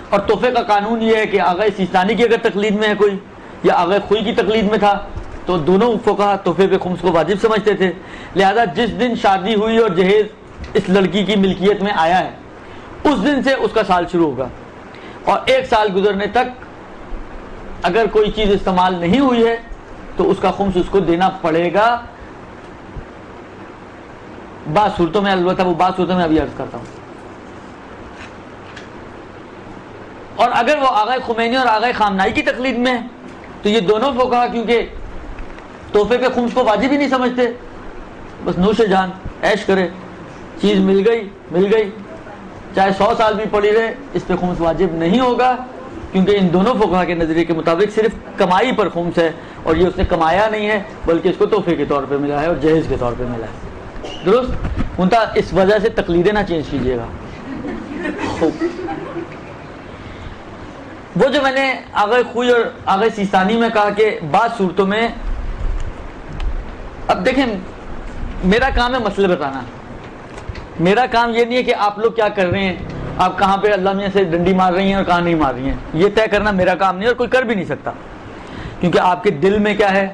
Speaker 1: اور تحفے کا قانون یہ ہے کہ آغا سیستانی کی اگر تقلید میں ہے کوئی یا آغا خوئی کی تقلید میں تھا تو دونوں فقہا تحفے پہ خمس کو واجب سمجھتے تھے. لہذا جس دن شادی ہوئی اور جہیز اس لڑکی کی ملکیت میں آیا ہے اس دن سے اس کا سال شروع ہوگا, اور 1 سال گزرنے تک اگر کوئی چیز استعمال نہیں ہوئی ہے تو اس کا خمس اس کو دینا پڑے گا. بعض صورتوں میں, البتہ وہ بعض صورتوں میں ابھی عرض کرتا ہوں. اور اگر وہ آغا خمینی اور آغا خامنائی کی تقلید میں تو یہ دونوں فقہا کیونکہ تحفے پہ خمس کو واجب ہی نہیں سمجھتے, بس نوش جان عیش کرے, چیز مل گئی چاہے 100 سال بھی پڑی رہے اس پہ خمس واجب نہیں ہوگا کیونکہ ان دونوں فقہا کے نظریے کے مطابق صرف کمائی پر خمس ہے, اور یہ اس نے کمایا نہیں ہے بلکہ اس کو تحفے کے طور پہ ملا ہے اور جہیز کے طور پہ ملا ہے, درست. منتہا اس وجہ سے تقلیدیں نہ چینج کیجیے گا. وہ جو میں نے آغا خوئی اور آغا سیستانی میں کہا کہ بعض صورتوں میں, اب دیکھیں میرا کام ہے مسئلے بتانا, میرا کام یہ نہیں ہے کہ آپ لوگ کیا کر رہے ہیں, آپ کہاں پہ اللہ میاں سے ڈنڈی مار رہی ہیں اور کہاں نہیں مار رہی ہیں, یہ طے کرنا میرا کام نہیں اور کوئی کر بھی نہیں سکتا کیونکہ آپ کے دل میں کیا ہے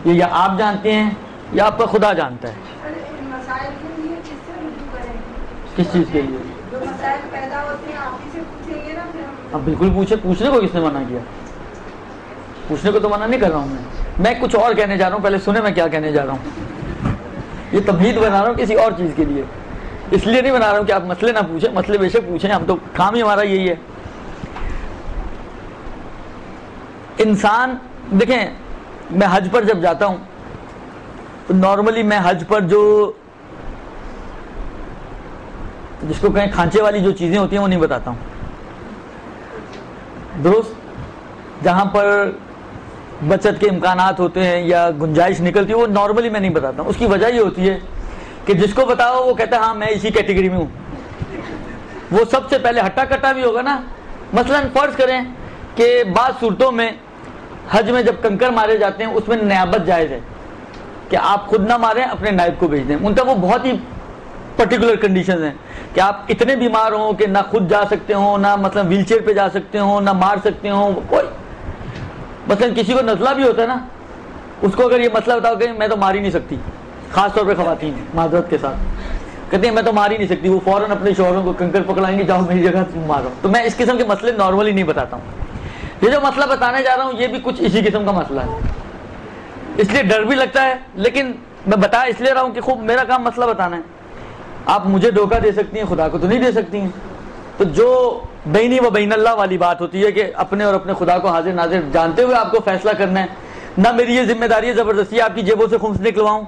Speaker 1: یہ یا آپ جانتے ہیں یا آپ کا خدا جانتا ہے. کس چیز کے لیے اب بالکل پوچھنے کو کس نے منع کیا, پوچھنے کو تو منع نہیں کر رہا ہوں میں کچھ اور کہنے جا رہا ہوں, پہلے سنیں میں کیا کہنے جا رہا ہوں. یہ تمہید بنا رہا ہوں کسی اور چیز کے لیے, اس لیے نہیں بنا رہا ہوں کہ آپ مسئلے نہ پوچھیں, مسئلے بے شک پوچھیں, ہم تو کام ہی ہمارا یہی ہے. انسان دیکھیں میں حج پر جب جاتا ہوں تو نارملی میں حج پر جو جس کو کہیں کھانچے والی جو چیزیں ہوتی ہیں وہ نہیں بتاتا ہوں, درست. جہاں پر بچت کے امکانات ہوتے ہیں یا گنجائش نکلتی ہے وہ نارملی میں نہیں بتاتا ہوں. اس کی وجہ یہ ہوتی ہے کہ جس کو بتاؤ وہ کہتا ہے ہاں میں اسی کیٹیگری میں ہوں. وہ سب سے پہلے ہٹا کٹا بھی ہوگا نا. مثلا فرض کریں کہ بعض صورتوں میں حج میں جب کنکر مارے جاتے ہیں اس میں نیابت جائز ہے کہ آپ خود نہ ماریں اپنے نائب کو بھیج دیں. ان کا وہ بہت ہی پرٹیکولر کنڈیشنز ہیں کہ آپ اتنے بیمار ہوں کہ نہ خود جا سکتے ہوں, نہ مثلا ویل چیئر پہ جا سکتے ہوں, نہ مار سکتے ہوں. کوئی مثلا کسی کو نزلہ بھی ہوتا ہے نا, اس کو اگر یہ مسئلہ بتاؤ کہ میں تو مار ہی نہیں سکتی, خاص طور پہ خواتین معذرت کے ساتھ کہتے ہیں میں تو مار ہی نہیں سکتی, وہ فوراً اپنے شوہروں کو کنکر پکڑائیں گے جاؤ میری جگہ مارو. تو میں اس قسم کے مسئلے نارملی نہیں بتاتا ہوں. یہ جو مسئلہ بتانے جا رہا ہوں یہ بھی کچھ اسی قسم کا مسئلہ ہے, اس لیے ڈر بھی لگتا ہے لیکن میں بتا اس لیے رہا ہوں کہ خوب میرا کام مسئلہ بتانا ہے. آپ مجھے دھوکہ دے سکتی ہیں, خدا کو تو نہیں دے سکتی ہیں. تو جو بینی و بین اللہ والی بات ہوتی ہے کہ اپنے اور اپنے خدا کو حاضر ناظر جانتے ہوئے آپ کو فیصلہ کرنا ہے. نہ میری یہ ذمہ داری ہے زبردستی آپ کی جیبوں سے خمس نکلواؤں,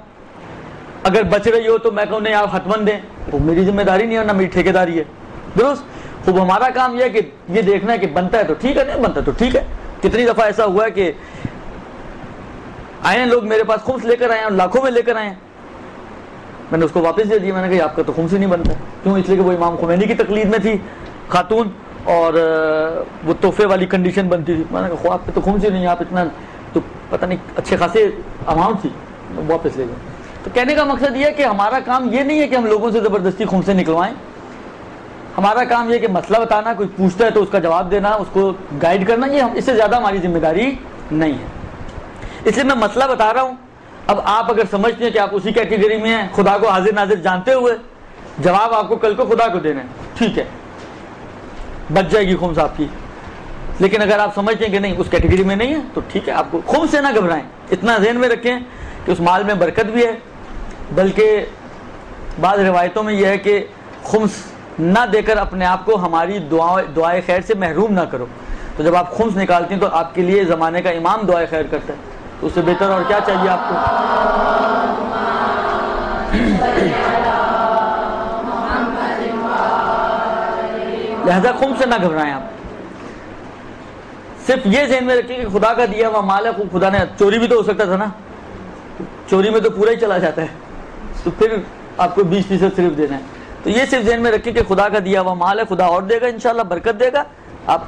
Speaker 1: اگر بچ رہی ہو تو میں کہوں نہیں آپ حتمن دیں, وہ میری ذمہ داری نہیں ہے, نہ میری ٹھیکیداری ہے, درست. خوب ہمارا کام یہ ہے کہ یہ دیکھنا ہے کہ بنتا ہے تو ٹھیک ہے, نہیں بنتا تو ٹھیک ہے. کتنی دفعہ ایسا ہوا ہے کہ آئے ہیں لوگ میرے پاس خمس لے کر آئے ہیں اور لاکھوں میں لے کر آئے ہیں, میں نے اس کو واپس دے دیا. میں نے کہا آپ کا تو خمس ہی نہیں بنتا. کیوں؟ اس لیے کہ وہ امام خمینی کی تقلید میں تھی خاتون اور وہ تحفے والی کنڈیشن بنتی تھی. میں نے کہا آپ پہ تو خمس ہی نہیں, آپ اتنا تو پتہ نہیں اچھے خاصے اماؤنٹ تھی, واپس لے جاؤ. تو کہنے کا مقصد یہ ہے کہ ہمارا کام یہ نہیں ہے کہ ہم لوگوں سے زبردستی خمس نکلوائیں. ہمارا کام یہ کہ مسئلہ بتانا, کوئی پوچھتا ہے تو اس کا جواب دینا, اس کو گائیڈ کرنا, یہ اس سے زیادہ ہماری ذمہ داری نہیں ہے. اس لیے میں مسئلہ بتا رہا ہوں. اب آپ اگر سمجھتے ہیں کہ آپ اسی کیٹیگری میں ہیں, خدا کو حاضر ناظر جانتے ہوئے جواب آپ کو کل کو خدا کو دینا ہے, ٹھیک ہے, بچ جائے گی خمس آپ کی. لیکن اگر آپ سمجھتے ہیں کہ نہیں اس کیٹیگری میں نہیں ہے تو ٹھیک ہے, آپ کو خمس سے نہ گھبرائیں. اتنا ذہن میں رکھیں کہ اس مال میں برکت بھی ہے, بلکہ بعض روایتوں میں یہ ہے کہ خمس نہ دے کر اپنے آپ کو ہماری دعائے خیر سے محروم نہ کرو. تو جب آپ خمس نکالتی ہیں تو آپ کے لیے زمانے کا امام دعائے خیر کرتا ہے, تو اس سے بہتر اور کیا چاہیے آپ کو. لہذا خمس سے نہ گھبرائیں آپ. صرف یہ ذہن میں رکھیں کہ خدا کا دیا ہوا مال ہے, خدا نے, چوری بھی تو ہو سکتا تھا نا, چوری میں تو پورا ہی چلا جاتا ہے, تو پھر آپ کو 20% صرف دینا ہے. تو یہ صرف ذہن میں رکھیں کہ خدا کا دیا ہوا مال ہے, خدا اور دے گا انشاءاللہ, برکت دے گا. آپ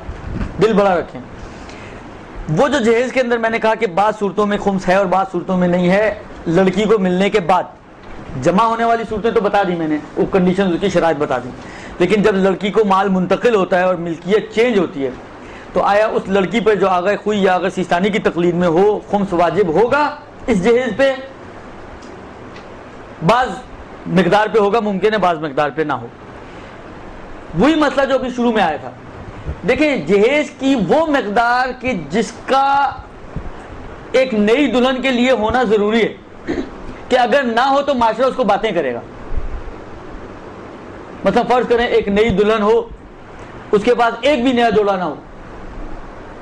Speaker 1: دل بڑا رکھیں. وہ جو جہیز کے اندر میں نے کہا کہ بعض صورتوں میں خمس ہے اور بعض صورتوں میں نہیں ہے, لڑکی کو ملنے کے بعد جمع ہونے والی صورتیں تو بتا دی میں نے, وہ کنڈیشن, اس کی شرائط بتا دی. لیکن جب لڑکی کو مال منتقل ہوتا ہے اور ملکیت چینج ہوتی ہے, تو آیا اس لڑکی پر جو آغا خوئی یا آغا سیستانی کی تقلید میں ہو خمس واجب ہوگا اس جہیز پہ؟ بعض مقدار پہ ہوگا, ممکن ہے بعض مقدار پہ نہ ہو. وہی مسئلہ جو ابھی شروع میں آیا تھا. دیکھیں جہیز کی وہ مقدار کہ جس کا ایک نئی دلہن کے لیے ہونا ضروری ہے, کہ اگر نہ ہو تو معاشرہ اس کو باتیں کرے گا. مثلا فرض کریں ایک نئی دلہن ہو, اس کے پاس ایک بھی نیا جوڑا نہ ہو,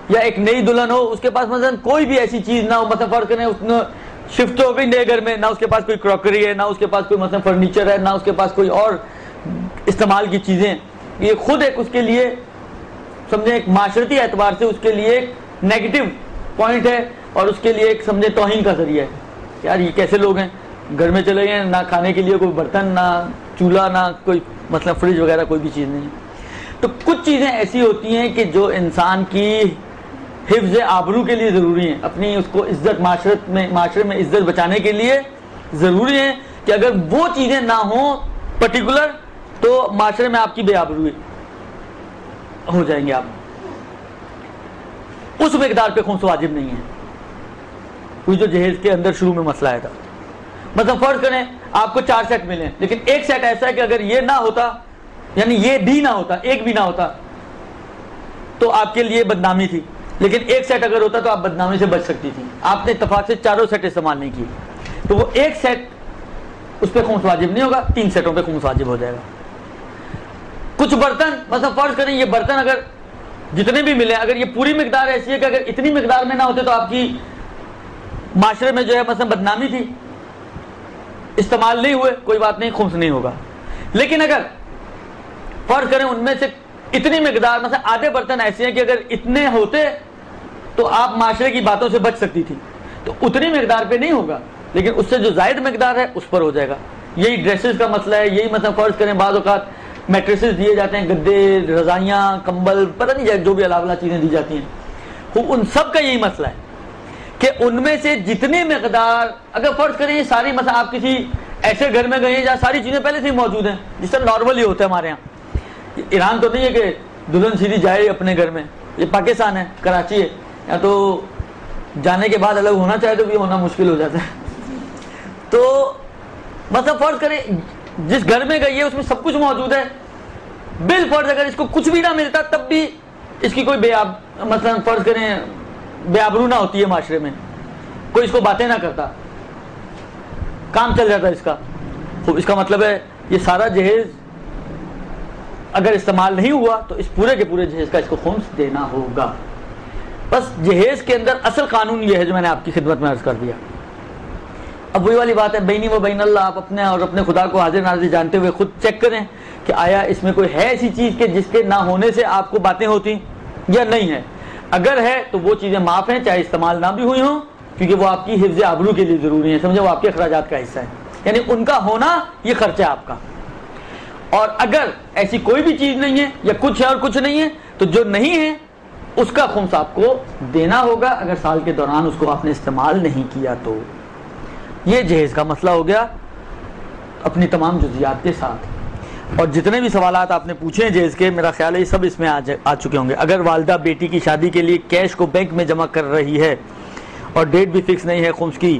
Speaker 1: یا ایک نئی دلہن ہو اس کے پاس مثلا کوئی بھی ایسی چیز نہ ہو. مثلا فرض کریں اس نے شفٹ ہو گئی نئے گھر میں, نہ اس کے پاس کوئی کراکری ہے, نہ اس کے پاس کوئی مثلا فرنیچر ہے, نہ اس کے پاس کوئی اور استعمال کی چیزیں. یہ خود ایک اس کے لیے سمجھیں ایک معاشرتی اعتبار سے اس کے لیے ایک نیگیٹو پوائنٹ ہے, اور اس کے لیے ایک سمجھیں توہین کا ذریعہ ہے. یار یہ کیسے لوگ ہیں, گھر میں چلے گئے, نہ کھانے کے لیے کوئی برتن, نہ چولہا, نہ کوئی مثلا فریج وغیرہ کوئی بھی چیز نہیں ہے. تو کچھ چیزیں ایسی ہوتی ہیں کہ جو انسان کی حفظ آبرو کے لیے ضروری ہیں, اپنی اس کو عزت معاشرے میں عزت بچانے کے لیے ضروری ہیں, کہ اگر وہ چیزیں نہ ہوں پرٹیکولر تو معاشرے میں آپ کی بے آبروئی ہو جائیں گے. آپ اس مقدار پہ خمس واجب نہیں ہے. کوئی جو جہیز کے اندر شروع میں مسئلہ آیا تھا, مثلا فرض کریں آپ کو 4 سیٹ ملے, لیکن ایک سیٹ ایسا ہے کہ اگر یہ نہ ہوتا, یعنی یہ بھی نہ ہوتا, ایک بھی نہ ہوتا, تو آپ کے لیے بدنامی تھی. لیکن ایک سیٹ اگر ہوتا تو آپ بدنامی سے بچ سکتی تھی. آپ نے اتفاق سے چاروں سیٹ استعمال نہیں کیے, تو وہ ایک سیٹ اس پہ خمس واجب نہیں ہوگا, 3 سیٹوں پہ خمس واجب ہو جائے گا. کچھ برتن, مثلا فرض کریں یہ برتن اگر جتنے بھی ملے, اگر یہ پوری مقدار ایسی ہے کہ اگر اتنی مقدار میں نہ ہوتے تو آپ کی معاشرے میں جو ہے مثلا بدنامی تھی, استعمال نہیں ہوئے, کوئی بات نہیں, خمس نہیں ہوگا. لیکن اگر فرض کریں ان میں سے اتنی مقدار, مثلا آدھے برتن ایسے ہیں کہ اگر اتنے ہوتے تو آپ معاشرے کی باتوں سے بچ سکتی تھی, تو اتنی مقدار پہ نہیں ہوگا, لیکن اس سے جو زائد مقدار ہے اس پر ہو جائے گا. یہی ڈریسز کا مسئلہ ہے. یہی مثلا فرض کریں بعض اوقات میٹریسز دیے جاتے ہیں, گدے, رضائیاں, کمبل, پتہ نہیں جو بھی علاوہ چیزیں دی جاتی ہیں, ان سب کا یہی مسئلہ ہے کہ ان میں سے جتنی مقدار, اگر فرض کریں یہ ساری, مثلا آپ کسی ایسے گھر میں گئے ہیں جہاں ساری چیزیں پہلے سے ہی موجود ہیں, جس طرح نارملی ہوتا ہے ہمارے یہاں. ایران تو نہیں ہے کہ دلہن سیدھی جائے اپنے گھر میں, یہ پاکستان ہے, کراچی ہے, یا تو جانے کے بعد الگ ہونا چاہے تو بھی ہونا مشکل ہو جاتا ہے. تو مثلا فرض کریں جس گھر میں گئی ہے اس میں سب کچھ موجود ہے, بالفرض اگر اس کو کچھ بھی نہ ملتا تب بھی اس کی کوئی مثلا فرض کریں بے آبرو نہ ہوتی ہے معاشرے میں, کوئی اس کو باتیں نہ کرتا, کام چل جاتا ہے اس کا. تو اس کا مطلب ہے یہ سارا جہیز اگر استعمال نہیں ہوا تو اس پورے کے پورے جہیز کا اس کو خمس دینا ہوگا. بس جہیز کے اندر اصل قانون یہ ہے جو میں نے آپ کی خدمت میں عرض کر دیا. اب وہی والی بات ہے, بینی و بین اللہ, آپ اپنے اور اپنے خدا کو حاضر ناظر جانتے ہوئے خود چیک کریں کہ آیا اس میں کوئی ہے ایسی چیز کہ جس کے نہ ہونے سے آپ کو باتیں ہوتی یا نہیں ہے. اگر ہے تو وہ چیزیں معاف ہیں, چاہے استعمال نہ بھی ہوئی ہوں, کیونکہ وہ آپ کی حفظ آبرو کے لیے ضروری ہیں, سمجھے, وہ آپ کے اخراجات کا حصہ ہے, یعنی ان کا ہونا یہ خرچہ ہے آپ کا. اور اگر ایسی کوئی بھی چیز نہیں ہے, یا کچھ ہے اور کچھ نہیں ہے, تو جو نہیں ہے اس کا خمس آپ کو دینا ہوگا اگر سال کے دوران اس کو آپ نے استعمال نہیں کیا تو. یہ جہیز کا مسئلہ ہو گیا اپنی تمام جزیات کے ساتھ. اور جتنے بھی سوالات آپ نے پوچھے ہیں جہیز کے، میرا خیال ہے یہ سب اس میں آ چکے ہوں گے. اگر والدہ بیٹی کی شادی کے لیے کیش کو بینک میں جمع کر رہی ہے اور ڈیٹ بھی فکس نہیں ہے خمس کی،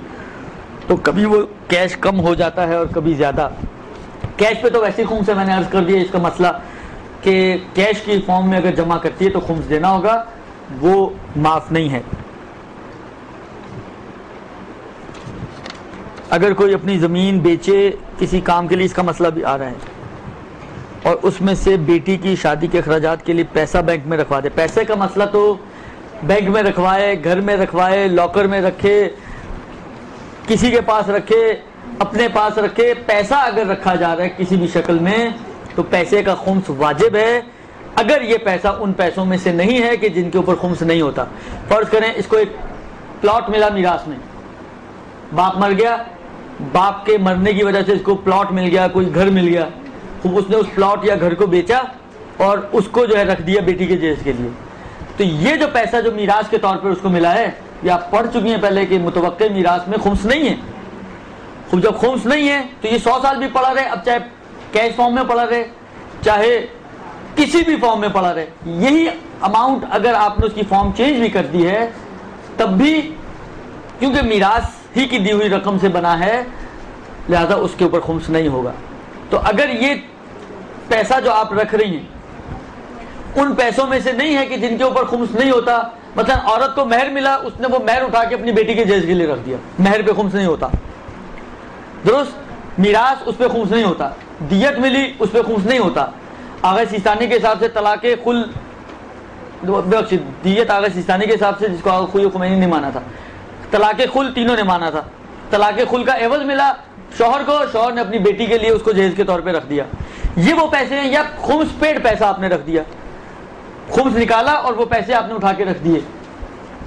Speaker 1: تو کبھی وہ کیش کم ہو جاتا ہے اور کبھی زیادہ. کیش پہ تو ویسے ہی خمس ہے، میں نے عرض کر دیا اس کا مسئلہ کہ کیش کی فارم میں اگر جمع کرتی ہے تو خمس دینا ہوگا، وہ معاف نہیں ہے. اگر کوئی اپنی زمین بیچے کسی کام کے لیے، اس کا مسئلہ بھی آ رہا ہے، اور اس میں سے بیٹی کی شادی کے اخراجات کے لیے پیسہ بینک میں رکھوا دے. پیسے کا مسئلہ تو بینک میں رکھوائے، گھر میں رکھوائے، لاکر میں رکھے، کسی کے پاس رکھے، اپنے پاس رکھے، پیسہ اگر رکھا جا رہا ہے کسی بھی شکل میں تو پیسے کا خمس واجب ہے، اگر یہ پیسہ ان پیسوں میں سے نہیں ہے کہ جن کے اوپر خمس نہیں ہوتا. فرض کریں اس کو ایک پلاٹ ملا میراث میں، باپ مر گیا، باپ کے مرنے کی وجہ سے اس کو پلاٹ مل گیا، کوئی گھر مل گیا، اس نے اس پلاٹ یا گھر کو بیچا اور اس کو جو ہے رکھ دیا بیٹی کے جہیز کے لیے. تو یہ جو پیسہ جو میراث کے طور پر اس کو ملا ہے، یہ آپ پڑھ چکی ہیں پہلے کہ متوقع میراث میں خمس نہیں ہے. جب خمس نہیں ہے تو یہ 100 سال بھی پڑا رہے، اب چاہے کیش فارم میں پڑا رہے چاہے کسی بھی فارم میں پڑا رہے، یہی اماؤنٹ اگر آپ نے اس کی فارم چینج بھی کر دی ہے تب بھی، کیونکہ میراث ہی کی دی ہوئی رقم سے بنا ہے، لہذا اس کے اوپر خمس نہیں ہوگا. تو اگر یہ پیسہ جو آپ رکھ رہی ہیں ان پیسوں میں سے نہیں ہے کہ جن کے اوپر خمس نہیں ہوتا، مثلا عورت کو مہر ملا، اس نے وہ مہر اٹھا کے اپنی بیٹی کے جہیز کے لیے رکھ دیا، مہر پہ خمس نہیں ہوتا. درست، میراث اس پہ خمس نہیں ہوتا. دیت ملی اس پہ خمس نہیں ہوتا. آغا سیستانی کے حساب سے طلاق خل، دیت آغا سیستانی کے حساب سے جس کو آغا خوئی خمینی نے مانا تھا، طلاق خل تینوں نے مانا تھا. طلاق خل کا عوض ملا شوہر کو، شوہر نے اپنی بیٹی کے لیے اس کو جہیز کے طور پہ رکھ دیا. یہ وہ پیسے ہیں، یا خمس پیڈ پیسہ آپ نے رکھ دیا، خمس نکالا اور وہ پیسے آپ نے اٹھا کے رکھ دیے،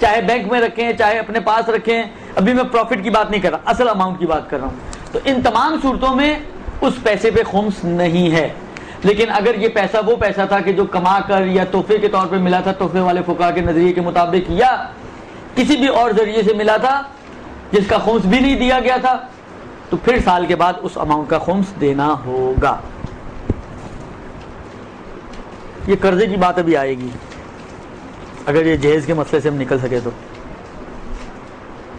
Speaker 1: چاہے بینک میں رکھیں چاہے اپنے پاس رکھیں. ابھی میں پروفٹ کی بات نہیں کر رہا، اصل اماؤنٹ کی بات کر رہا ہوں. تو ان تمام صورتوں میں اس پیسے پہ خمس نہیں ہے. لیکن اگر یہ پیسہ وہ پیسہ تھا کہ جو کما کر یا تحفے کے طور پہ ملا تھا، تحفے والے فقہا کے نظریے کے مطابق، یا کسی بھی اور ذریعے سے ملا تھا جس کا خمس بھی نہیں دیا گیا تھا، تو پھر سال کے بعد اس اماؤنٹ کا خمس دینا ہوگا. یہ قرضے کی بات ابھی آئے گی اگر یہ جہیز کے مسئلے سے ہم نکل سکے تو.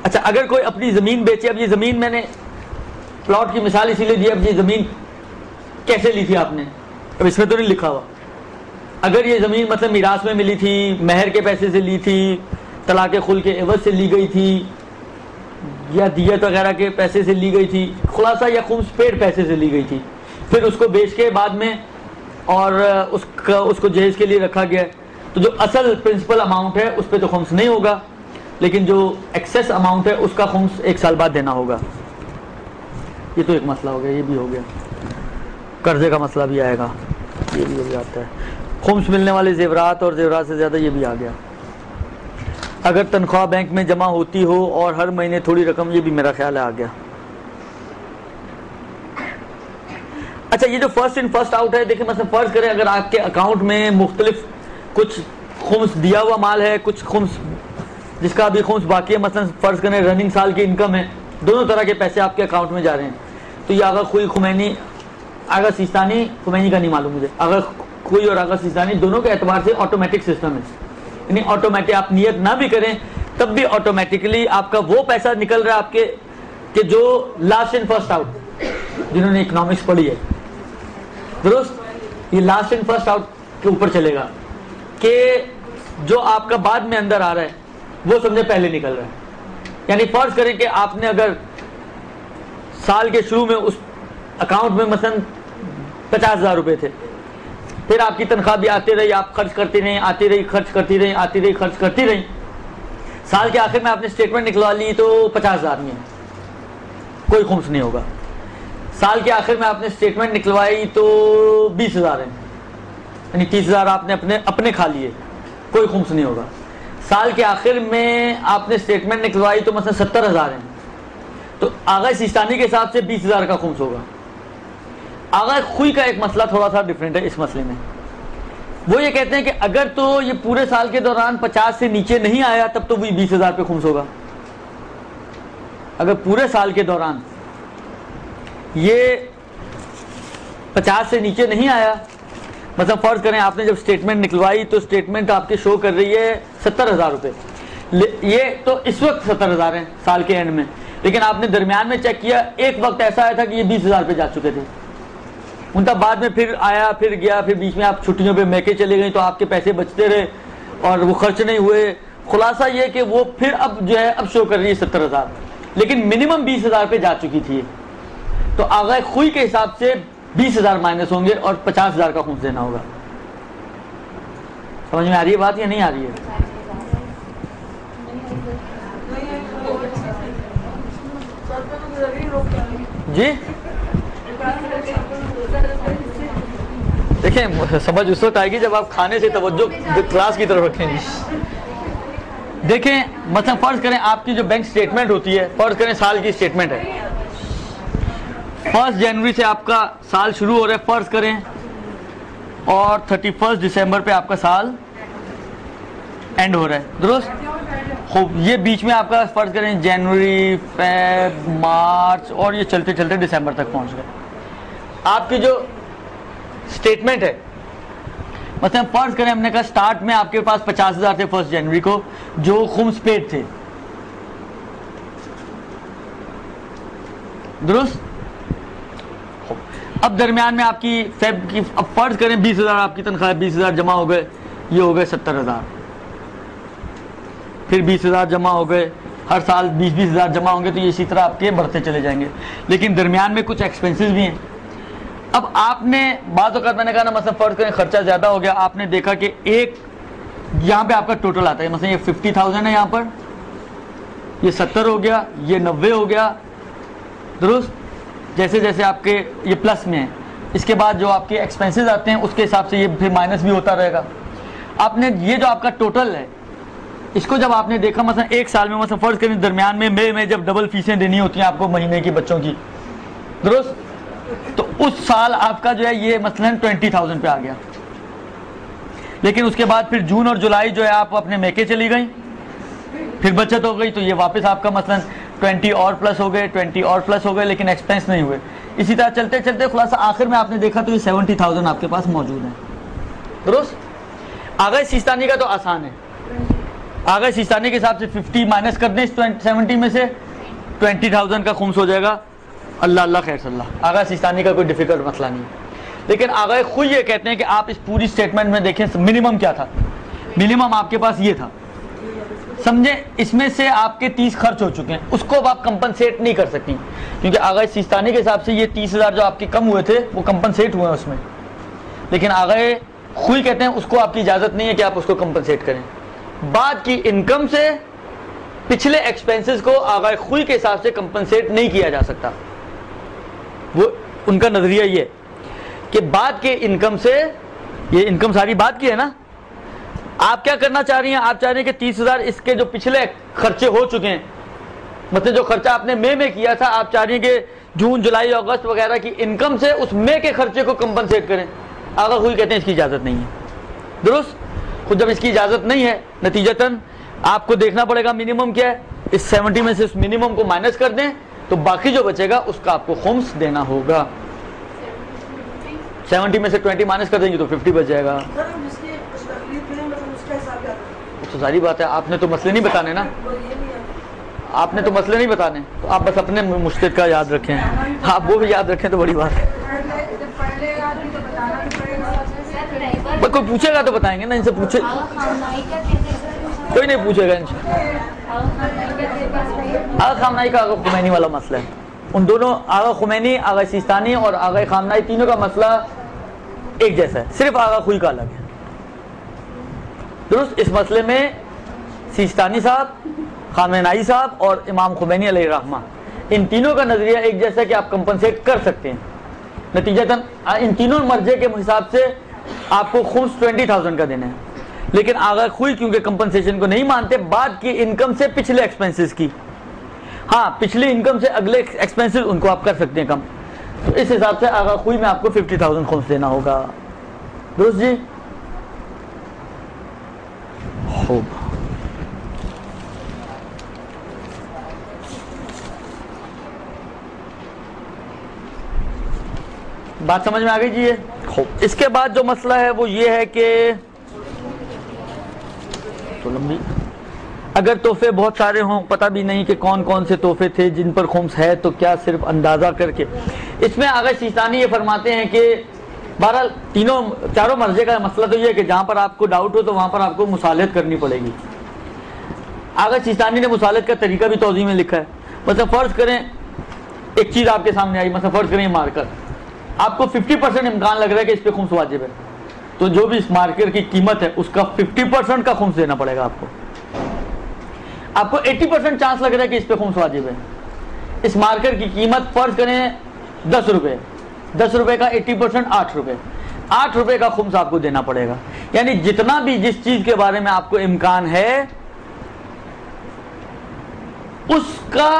Speaker 1: اچھا، اگر کوئی اپنی زمین بیچے، اب یہ زمین میں نے پلاٹ کی مثال اسی لیے دی، اب یہ زمین کیسے لی تھی آپ نے، اب اس میں تو نہیں لکھا ہوا. اگر یہ زمین مطلب میراث میں ملی تھی، مہر کے پیسے سے لی تھی، طلاق خل کے عوض سے لی گئی تھی، یا دیت وغیرہ کے پیسے سے لی گئی تھی، خلاصہ یا خمس پیڈ پیسے سے لی گئی تھی، پھر اس کو بیچ کے بعد میں اور اس کو جہیز کے لیے رکھا گیا، تو جو اصل پرنسپل اماؤنٹ ہے اس پہ تو خمس نہیں ہوگا، لیکن جو ایکسیس اماؤنٹ ہے اس کا خمس 1 سال بعد دینا ہوگا. یہ تو ایک مسئلہ ہو گیا، یہ بھی ہو گیا. قرضے کا مسئلہ بھی آئے گا، یہ بھی ہو جاتا ہے. خمس ملنے والے زیورات اور زیورات سے زیادہ، یہ بھی آ گیا. اگر تنخواہ بینک میں جمع ہوتی ہو اور ہر مہینے تھوڑی رقم، یہ بھی میرا خیال ہے آ گیا. اچھا، یہ جو فرسٹ ان فرسٹ آؤٹ ہے، دیکھیں مثلا فرض کریں اگر آپ کے اکاؤنٹ میں مختلف کچھ خمس دیا ہوا مال ہے، کچھ خمس جس کا ابھی خمس باقی ہے، مثلا فرض کریں رننگ سال کی انکم ہے، دونوں طرح کے پیسے آپ کے اکاؤنٹ میں جا رہے ہیں، تو یہ آغا خوئی خمینی، آغا سیستانی، خمینی کا نہیں معلوم مجھے، آغا خوئی اور آغا سیستانی دونوں کے اعتبار سے آٹومیٹک سسٹم ہے، یعنی آٹومیٹک آپ نیت نہ بھی کریں تب بھی آٹومیٹکلی آپ کا وہ پیسہ نکل رہا ہے آپ کے کہ جو لاسٹ ان فرسٹ آؤٹ، جنہوں نے اکنامکس پڑھی ہے، درست، یہ لاسٹ ان فرسٹ آؤٹ کے اوپر چلے گا کہ جو آپ کا بعد میں اندر آ رہا ہے وہ سمجھے پہلے نکل رہا ہے. یعنی فرض کریں کہ آپ نے اگر سال کے شروع میں اس اکاؤنٹ میں مثلا 50,000 روپے تھے، پھر آپ کی تنخواہ بھی آتی رہی، آپ خرچ کرتی رہی، آتی رہی، خرچ کرتی رہی، آتی رہی، خرچ کرتی رہی، سال کے آخر میں آپ نے اسٹیٹمنٹ نکلوا لی تو 50,000 نہیں ہے، کوئی خمس نہیں ہوگا. سال کے آخر میں آپ نے اسٹیٹمنٹ نکلوائی تو 20,000 ہے، یعنی 30,000 آپ نے اپنے کھا لیے، کوئی خمس نہیں ہوگا. سال کے آخر میں آپ نے اسٹیٹمنٹ نکلوائی تو مثلا 70,000 ہیں، تو آغا سیستانی کے حساب سے 20,000 کا خمس ہوگا. آغا خوئی کا ایک مسئلہ تھوڑا سا ڈیفرنٹ ہے اس مسئلے میں. وہ یہ کہتے ہیں کہ اگر تو یہ پورے سال کے دوران 50 سے نیچے نہیں آیا تب تو وہی 20,000 پہ خمس ہوگا. اگر پورے سال کے دوران یہ 50 سے نیچے نہیں آیا، مثلا فرض کریں آپ نے جب اسٹیٹمنٹ نکلوائی تو اسٹیٹمنٹ آپ کی شو کر رہی ہے 70,000 روپے، یہ تو اس وقت 70,000 ہیں سال کے اینڈ میں، لیکن آپ نے درمیان میں چیک کیا، ایک وقت ایسا آیا تھا کہ یہ 20,000 پہ جا چکے تھے، ان تک بعد میں پھر آیا پھر گیا، پھر بیچ میں آپ چھٹیوں پہ میکے چلے گئیں تو آپ کے پیسے بچتے رہے اور وہ خرچ نہیں ہوئے. خلاصہ یہ کہ وہ پھر اب جو ہے اب شو کر رہی ہے 70,000، لیکن منیمم 20,000 پہ جا چکی تھی، تو آغاز خوئی کے حساب سے 20,000 مائنس ہوں گے اور 50,000 کا خمس دینا ہوگا. سمجھ میں آ رہی ہے بات یا نہیں آ رہی ہے؟ جی دیکھیں سمجھ اس وقت آئے گی جب آپ کھانے سے توجہ کلاس کی طرف رکھیں گے. دیکھیں مثلا فرض کریں آپ کی جو بینک سٹیٹمنٹ ہوتی ہے، فرض کریں سال کی سٹیٹمنٹ ہے، 1 جنوری سے آپ کا سال شروع ہو رہا ہے فرض کریں، اور 31 دسمبر پہ آپ کا سال اینڈ ہو رہا ہے، درست؟ خوب، یہ بیچ میں آپ کا فرض کریں جنوری، فیب، مارچ اور یہ چلتے چلتے دسمبر تک پہنچ گئے. آپ کی جو سٹیٹمنٹ ہے مثلا فرض کریں ہم نے کہا سٹارٹ میں آپ کے پاس 50,000 تھے 1 جنوری کو جو خمس پیڈ تھے، درست؟ اب درمیان میں آپ کی فیب کی اب فرض کریں 20,000 آپ کی تنخواہ، 20,000 جمع ہو گئے، یہ ہو گئے 70,000، پھر 20,000 جمع ہو گئے، ہر سال 20,000 جمع ہوں گے تو یہ اسی طرح آپ کے بڑھتے چلے جائیں گے. لیکن درمیان میں کچھ ایکسپینسز بھی ہیں. اب آپ نے بعض اوقات میں نے کہا نا مثلا فرض کریں خرچہ زیادہ ہو گیا، آپ نے دیکھا کہ ایک یہاں پہ آپ کا ٹوٹل آتا ہے، مثلا یہ 50,000 ہے، یہاں پر یہ 70 ہو گیا، یہ 90 ہو گیا، درست؟ جیسے جیسے آپ کے یہ پلس میں ہیں، اس کے بعد جو آپ کے ایکسپینسز آتے ہیں اس کے حساب سے یہ پھر مائنس بھی ہوتا رہے گا. آپ نے یہ جو آپ کا ٹوٹل ہے اس کو جب آپ نے دیکھا مثلا ایک سال میں، مثلا فرض کریں درمیان میں مئی میں جب ڈبل فیسیں دینی ہوتی ہیں آپ کو مہینے کی بچوں کی، درست؟ تو اس سال آپ کا جو ہے یہ مثلا 20,000 پہ آ گیا، لیکن اس کے بعد پھر جون اور جولائی جو ہے آپ اپنے میکے چلی گئیں، پھر بچت ہو گئی تو یہ واپس آپ کا مثلا 20 اور پلس ہو گئے، 20 اور پلس ہو گئے، لیکن ایکسپینس نہیں ہوئے. اسی طرح چلتے چلتے خلاصہ آخر میں آپ نے دیکھا تو یہ 70,000 آپ کے پاس موجود ہیں، درست؟ آغاز سیستانی کا تو آسان ہے، آغاز سیستانی کے حساب سے 50 مائنس کر دیں 70 میں سے 20,000 کا خمس ہو جائے گا. اللہ اللہ خیر صلی اللہ. آغاز سیستانی کا کوئی ڈیفیکلٹ مسئلہ نہیں ہے. لیکن آغاز خود یہ کہتے ہیں کہ آپ اس پوری سٹیٹمنٹ میں دیکھیں منیمم کیا تھا، منیمم آپ کے پاس یہ تھا، سمجھیں؟ اس میں سے آپ کے 30 خرچ ہو چکے ہیں، اس کو اب آپ کمپنسیٹ نہیں کر سکتی، کیونکہ آغاز سیستانی کے حساب سے یہ 30,000 جو آپ کے کم ہوئے تھے وہ کمپنسیٹ ہوئے ہیں اس میں، لیکن آغاز خوئی کہتے ہیں اس کو آپ کی اجازت نہیں ہے کہ آپ اس کو کمپنسیٹ کریں. بعد کی انکم سے پچھلے ایکسپینسز کو آغاز خوئی کے حساب سے کمپنسیٹ نہیں کیا جا سکتا. وہ ان کا نظریہ یہ کہ بعد کے انکم سے، یہ انکم ساری بات کی ہے نا، آپ کیا کرنا چاہ رہی ہیں؟ آپ چاہ رہی ہیں کہ 30,000 اس کے جو پچھلے خرچے ہو چکے ہیں، مطلب جو خرچہ آپ نے مئی میں کیا تھا، آپ چاہ رہی ہیں کہ جون جولائی اگست وغیرہ کی انکم سے اس مئی کے خرچے کو کمپنسیٹ کریں. آغاز خوئی کہتے ہیں اس کی اجازت نہیں ہے، درست؟ خود جب اس کی اجازت نہیں ہے نتیجتاً آپ کو دیکھنا پڑے گا منیمم کیا ہے، اس 70 میں سے اس منیمم کو مائنس کر دیں تو باقی جو بچے گا اس کا آپ کو خمس دینا ہوگا. 70 میں سے 20 مائنس کر دیں گے تو 50 بچ جائے گا. تو ساری بات ہے، آپ نے تو مسئلے نہیں بتانے نا، آپ نے تو مسئلے نہیں بتانے، تو آپ بس اپنے مشتق کا یاد رکھیں، آپ وہ بھی یاد رکھیں تو بڑی بات ہے. کوئی پوچھے گا تو بتائیں گے نا، ان سے پوچھے، کوئی نہیں پوچھے گا ان سے. آغا خامنائی کا آغا خمینی والا مسئلہ ہے، ان دونوں آغا خمینی، آغا سیستانی اور آغا خامنائی تینوں کا مسئلہ ایک جیسا ہے، صرف آغا خوئی کا الگ ہے، درست؟ اس مسئلے میں سیستانی صاحب، خامنائی صاحب اور امام خمینی علیہ الرحمہ، ان تینوں کا نظریہ ایک جیسا ہے کہ آپ کمپنسیٹ کر سکتے ہیں. نتیجتاً ان تینوں مرجے کے حساب سے آپ کو خمس 20,000 کا دینا ہے. لیکن آغا خوئی کیونکہ کمپنسیشن کو نہیں مانتے، بعد کی انکم سے پچھلے ایکسپینسز کی، ہاں پچھلی انکم سے اگلے ایکسپینسز ان کو آپ کر سکتے ہیں کم، تو اس حساب سے آغا خوئی میں آپ کو 50,000 خمس دینا ہوگا، درست جی؟ خوب. بات سمجھ میں آ گئی جی؟ اس کے بعد جو مسئلہ ہے وہ یہ ہے کہ تو لمبی اگر تحفے بہت سارے ہوں، پتہ بھی نہیں کہ کون کون سے تحفے تھے جن پر خمس ہے، تو کیا صرف اندازہ کر کے؟ اس میں آغا سیستانی یہ فرماتے ہیں کہ بہرحال چاروں مرضے کا مسئلہ تو یہ ہے کہ جہاں پر آپ کو ڈاؤٹ ہو تو وہاں پر آپ کو مصالحت کرنی پڑے گی۔ آغا سیستانی نے مصالحت کا طریقہ بھی توضیح میں لکھا ہے۔ مثلا فرض کریں ایک چیز آپ کے سامنے آئی، مثلا فرض کریں مارکر، آپ کو 50% امکان لگ رہا ہے کہ اس پہ خمس واجب ہے، تو جو بھی اس مارکر کی قیمت ہے اس کا 50% کا خمس دینا پڑے گا آپ کو۔ آپ کو 80% چانس لگ رہا ہے کہ اس پہ خمس واجب ہے، اس مارکر کی قیمت فرض کریں 10 روپے، 10 روپے کا 80% 8 روپے، 8 روپے کا خمس آپ کو دینا پڑے گا۔ یعنی جتنا بھی جس چیز کے بارے میں آپ کو امکان ہے اس کا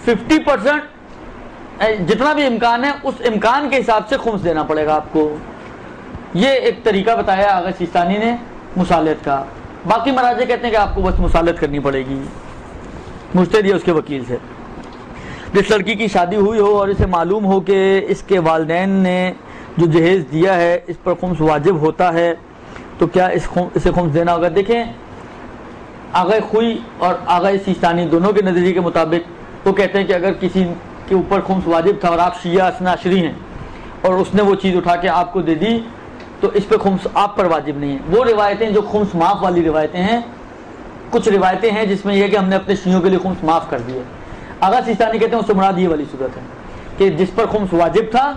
Speaker 1: 50%، جتنا بھی امکان ہے اس امکان کے حساب سے خمس دینا پڑے گا آپ کو۔ یہ ایک طریقہ بتایا آغا سیستانی نے مصالحت کا۔ باقی مراجع کہتے ہیں کہ آپ کو بس مصالحت کرنی پڑے گی مجتہد یا اس کے وکیل سے۔ جس لڑکی کی شادی ہوئی ہو اور اسے معلوم ہو کہ اس کے والدین نے جو جہیز دیا ہے اس پر خمس واجب ہوتا ہے، تو کیا اسے خمس دینا ہوگا؟ دیکھیں آغا خوئی اور آغا سیستانی دونوں کے نظریے کے مطابق وہ کہتے ہیں کہ اگر کسی کے اوپر خمس واجب تھا اور آپ شیعہ اثنا عشری ہیں اور اس نے وہ چیز اٹھا کے آپ کو دے دی تو اس پہ خمس آپ پر واجب نہیں ہے۔ وہ روایتیں جو خمس معاف والی روایتیں ہیں، کچھ روایتیں ہیں جس میں یہ کہ ہم نے اپنے شیعوں کے لیے خمس معاف کر دیے۔ آغا سیستانی کہتے ہیں اس سے مراد یہ والی صورت ہے کہ جس پر خمس واجب تھا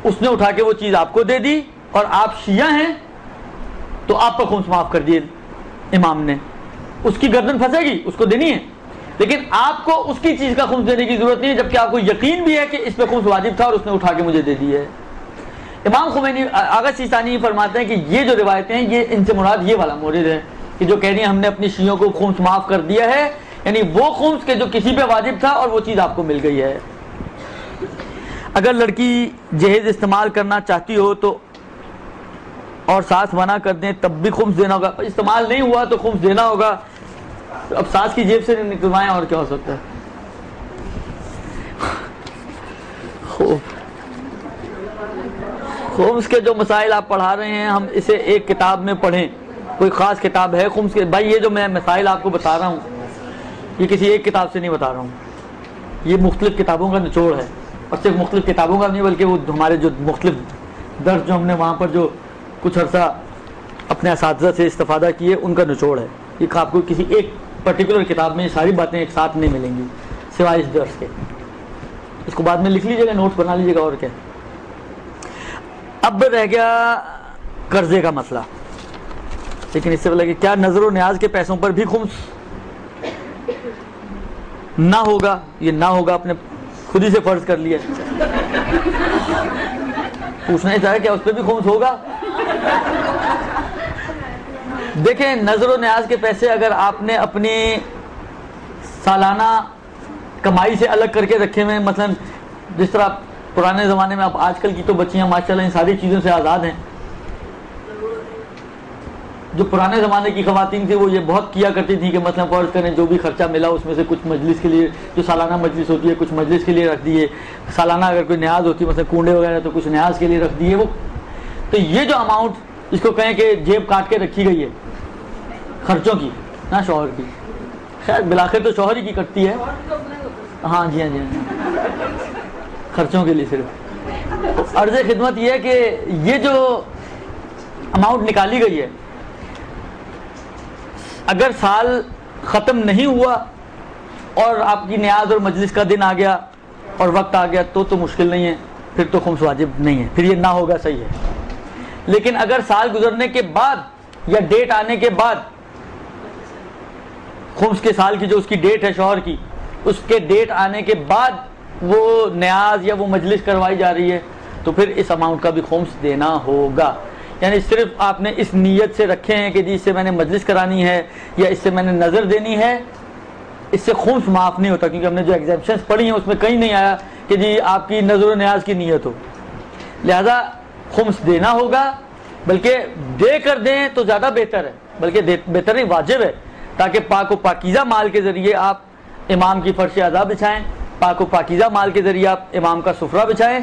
Speaker 1: اس نے اٹھا کے وہ چیز آپ کو دے دی اور آپ شیعہ ہیں تو آپ پر خمس معاف کر دیے امام نے، اس کی گردن پھنسے گی، اس کو دینی ہے، لیکن آپ کو اس کی چیز کا خمس دینے کی ضرورت نہیں ہے جبکہ آپ کو یقین بھی ہے کہ اس پہ خمس واجب تھا اور اس نے اٹھا کے مجھے دے دی ہے۔ امام خمینی آغا سیستانی فرماتے ہیں کہ یہ جو روایتیں ہیں یہ ان سے مراد یہ والا مورد ہے کہ جو کہہ رہی ہیں ہم نے اپنی شیعوں کو خمس معاف کر دیا ہے، یعنی وہ خمس کے جو کسی پہ واجب تھا اور وہ چیز آپ کو مل گئی ہے۔ اگر لڑکی جہیز استعمال کرنا چاہتی ہو تو اور ساس منع کر دیں تب بھی خمس دینا ہوگا؟ استعمال نہیں ہوا تو خمس دینا ہوگا، اب ساس کی جیب سے نکلوائیں اور کیا ہو سکتا ہے۔ خمس کے جو مسائل آپ پڑھا رہے ہیں ہم اسے ایک کتاب میں پڑھیں، کوئی خاص کتاب ہے خمس کے؟ بھائی یہ جو میں مسائل آپ کو بتا رہا ہوں یہ کسی ایک کتاب سے نہیں بتا رہا ہوں، یہ مختلف کتابوں کا نچوڑ ہے، اور صرف مختلف کتابوں کا نہیں بلکہ وہ ہمارے جو مختلف درس جو ہم نے وہاں پر جو کچھ عرصہ اپنے اساتذہ سے استفادہ کیے ان کا نچوڑ ہے۔ یہ آپ کو کسی ایک پرٹیکولر کتاب میں یہ ساری باتیں ایک ساتھ نہیں ملیں گی سوائے اس درس کے۔ اس کو بعد میں لکھ لیجیے گا، نوٹس بنا لیجیے گا، اور کیا۔ اب رہ گیا قرضے کا مسئلہ، لیکن اس سے پہلے کہ کیا نظر و نیاز کے پیسوں پر بھی خمس نہ ہوگا؟ یہ نہ ہوگا اپنے خود ہی سے فرض کر لیا، پوچھنا ہی چاہے کیا اس پہ بھی خمس ہوگا؟ دیکھیں نظر و نیاز کے پیسے اگر آپ نے اپنی سالانہ کمائی سے الگ کر کے رکھے ہوئے، مثلا جس طرح پرانے زمانے میں، اب آج کل کی تو بچیاں ماشاءاللہ ان ساری چیزوں سے آزاد ہیں، جو پرانے زمانے کی خواتین تھی وہ یہ بہت کیا کرتی تھی کہ مثلا فرض کریں جو بھی خرچہ ملا اس میں سے کچھ مجلس کے لیے، جو سالانہ مجلس ہوتی ہے کچھ مجلس کے لیے رکھ دیے، سالانہ اگر کوئی نیاز ہوتی ہے مثلا کنڈے وغیرہ تو کچھ نیاز کے لیے رکھ دیے۔ وہ تو یہ جو اماؤنٹ اس کو کہیں کہ جیب کاٹ کے رکھی گئی ہے خرچوں کی، نہ شوہر کی، خیر بلاخر تو شوہر ہی کی کٹتی ہے، ہاں جی ہاں جی ہاں، خرچوں کے لیے صرف۔ عرض خدمت یہ ہے کہ یہ جو اماؤنٹ نکالی گئی ہے اگر سال ختم نہیں ہوا اور آپ کی نیاز اور مجلس کا دن آ گیا اور وقت آ گیا تو مشکل نہیں ہے، پھر تو خمس واجب نہیں ہے، پھر یہ نہ ہوگا، صحیح ہے۔ لیکن اگر سال گزرنے کے بعد یا ڈیٹ آنے کے بعد، خمس کے سال کی جو اس کی ڈیٹ ہے شوہر کی، اس کے ڈیٹ آنے کے بعد وہ نیاز یا وہ مجلس کروائی جا رہی ہے تو پھر اس اماؤنٹ کا بھی خمس دینا ہوگا۔ یعنی صرف آپ نے اس نیت سے رکھے ہیں کہ جی اس سے میں نے مجلس کرانی ہے یا اس سے میں نے نظر دینی ہے، اس سے خمس معاف نہیں ہوتا، کیونکہ ہم نے جو ایگزیمپشنز پڑھی ہیں اس میں کہیں نہیں آیا کہ جی آپ کی نظر و نیاز کی نیت ہو، لہذا خمس دینا ہوگا، بلکہ دے کر دیں تو زیادہ بہتر ہے، بلکہ بہتر نہیں واجب ہے، تاکہ پاک و پاکیزہ مال کے ذریعے آپ امام کی فرش اعضاء بچھائیں، پاک و پاکیزہ مال کے ذریعے آپ امام کا سفرہ بچھائیں،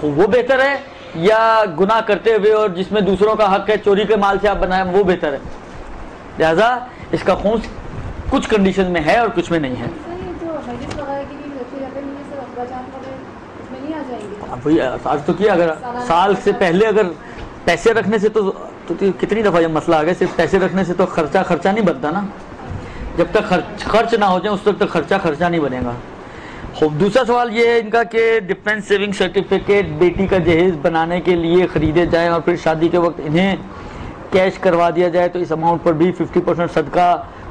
Speaker 1: وہ بہتر ہے یا گناہ کرتے ہوئے اور جس میں دوسروں کا حق ہے, چوری کے مال سے آپ بنائیں, وہ بہتر ہے؟ لہذا اس کا خمس کچھ کنڈیشن میں ہے اور کچھ میں نہیں ہے. وہی آج تو کیا, اگر سال سے پہلے اگر پیسے رکھنے سے تو کتنی دفعہ یہ مسئلہ آ گیا, صرف پیسے رکھنے سے تو خرچہ نہیں بنتا نا. جب تک خرچ نہ ہو جائیں اس وقت تک خرچہ نہیں بنے گا. دوسرا سوال یہ ہے ان کا کہ ڈیفنس سیونگ سرٹیفکیٹ بیٹی کا جہیز بنانے کے لیے خریدے جائیں اور پھر شادی کے وقت انہیں کیش کروا دیا جائے تو اس اماؤنٹ پر بھی 50% صدقہ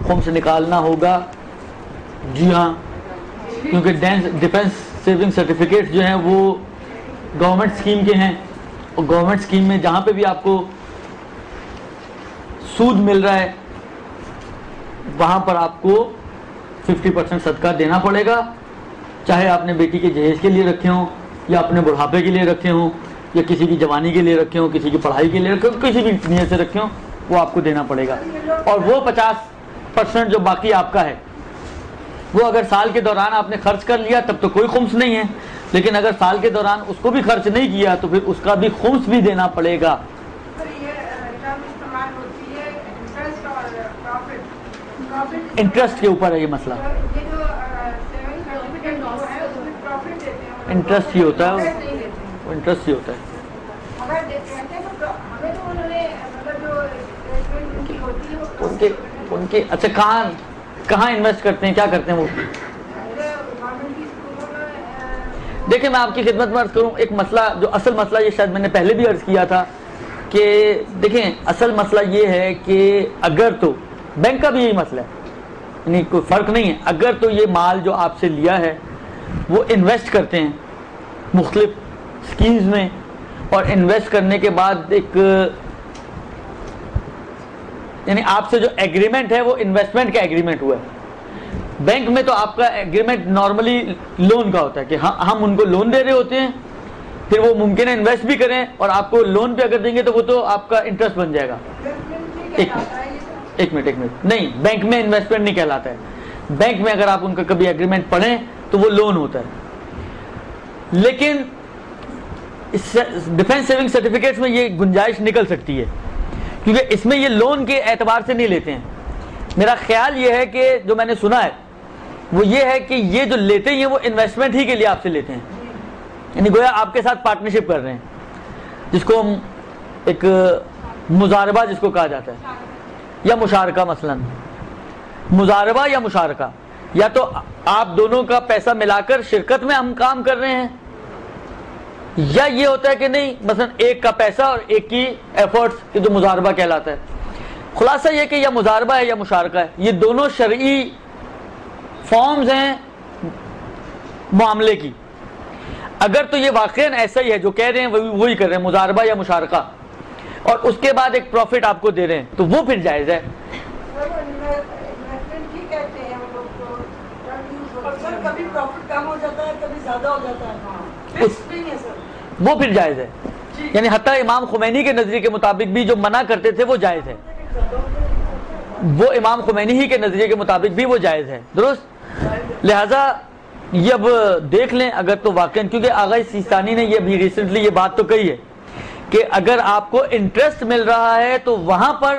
Speaker 1: خمس نکالنا ہوگا. جی ہاں, کیونکہ ڈیفنس سیونگ سرٹیفکیٹ جو ہیں وہ گورنمنٹ اسکیم کے ہیں, اور گورنمنٹ اسکیم میں جہاں پہ بھی آپ کو سود مل رہا ہے وہاں پر آپ کو 50% صدقہ دینا پڑے گا, چاہے آپ نے بیٹی کے جہیز کے لیے رکھے ہوں یا اپنے بڑھاپے کے لیے رکھے ہوں یا کسی کی جوانی کے لیے رکھے ہوں, کسی کی پڑھائی کے لیے رکھے ہوں, کسی بھی نیت سے رکھے ہوں, وہ آپ کو دینا پڑے گا. اور وہ 50% جو باقی آپ کا ہے وہ اگر سال کے دوران آپ نے خرچ کر لیا تب تو کوئی خمس نہیں ہے, لیکن اگر سال کے دوران اس کو بھی خرچ نہیں کیا تو پھر اس کا بھی خمس بھی دینا پڑے گا. انٹرسٹ کے اوپر ہے یہ مسئلہ, انٹرسٹ ہی ہوتا ہے, وہ انٹرسٹ ہی ہوتا ہے. ان کے اچھا کہاں انویسٹ کرتے ہیں, کیا کرتے ہیں وہ؟ دیکھیں میں آپ کی خدمت میں عرض کروں ایک مسئلہ, جو اصل مسئلہ یہ شاید میں نے پہلے بھی عرض کیا تھا کہ دیکھیں اصل مسئلہ یہ ہے کہ اگر تو بینک کا بھی یہی مسئلہ ہے, یعنی کوئی فرق نہیں ہے, اگر تو یہ مال جو آپ سے لیا ہے وہ انویسٹ کرتے ہیں مختلف اسکیمز میں, اور انویسٹ کرنے کے بعد ایک یعنی آپ سے جو ایگریمنٹ ہے وہ انویسٹمنٹ کا ایگریمنٹ ہوا ہے. بینک میں تو آپ کا ایگریمنٹ نارملی لون کا ہوتا ہے کہ ہم ان کو لون دے رہے ہوتے ہیں, پھر وہ ممکن ہے انویسٹ بھی کریں, اور آپ کو لون پہ اگر دیں گے تو وہ تو آپ کا انٹرسٹ بن جائے گا. ایک منٹ نہیں, بینک میں انویسٹمنٹ نہیں کہلاتا ہے. بینک میں اگر آپ ان کا کبھی ایگریمنٹ پڑھیں تو وہ لون ہوتا ہے. لیکن ڈیفنس سیونگ سرٹیفکیٹس میں یہ گنجائش نکل سکتی ہے, کیونکہ اس میں یہ لون کے اعتبار سے نہیں لیتے ہیں. میرا خیال یہ ہے کہ جو میں نے سنا ہے وہ یہ ہے کہ یہ جو لیتے ہیں وہ انویسٹمنٹ ہی کے لیے آپ سے لیتے ہیں, یعنی گویا آپ کے ساتھ پارٹنرشپ کر رہے ہیں, جس کو ایک مضاربہ جس کو کہا جاتا ہے, یا مشارکہ. مثلا مضاربہ یا مشارکہ, یا تو آپ دونوں کا پیسہ ملا کر شرکت میں ہم کام کر رہے ہیں, یا یہ ہوتا ہے کہ نہیں مثلا ایک کا پیسہ اور ایک کی ایفرٹس, جو مضاربہ کہلاتا ہے. خلاصہ یہ کہ یا مضاربہ ہے یا مشارکہ ہے, یہ دونوں شرعی فارمز ہیں معاملے کی. اگر تو یہ واقعاً ایسا ہی ہے جو کہہ رہے ہیں وہی کر رہے ہیں, مضاربہ یا مشارکہ, اور اس کے بعد ایک پروفٹ آپ کو دے رہے ہیں, تو وہ پھر جائز ہے.
Speaker 3: کبھی پروفٹ کم ہو جاتا ہے, کبھی زیادہ ہو جاتا ہے,
Speaker 1: وہ پھر جائز ہے. یعنی حتیٰ امام خمینی کے نظریے کے مطابق بھی جو منع کرتے تھے وہ جائز ہے, وہ امام خمینی ہی کے نظریے کے مطابق بھی وہ جائز ہے. درست. لہذا یہ اب دیکھ لیں اگر تو واقعاً, کیونکہ آغا سیستانی نے یہ ابھی ریسنٹلی یہ بات تو کہی ہے کہ اگر آپ کو انٹرسٹ مل رہا ہے تو وہاں پر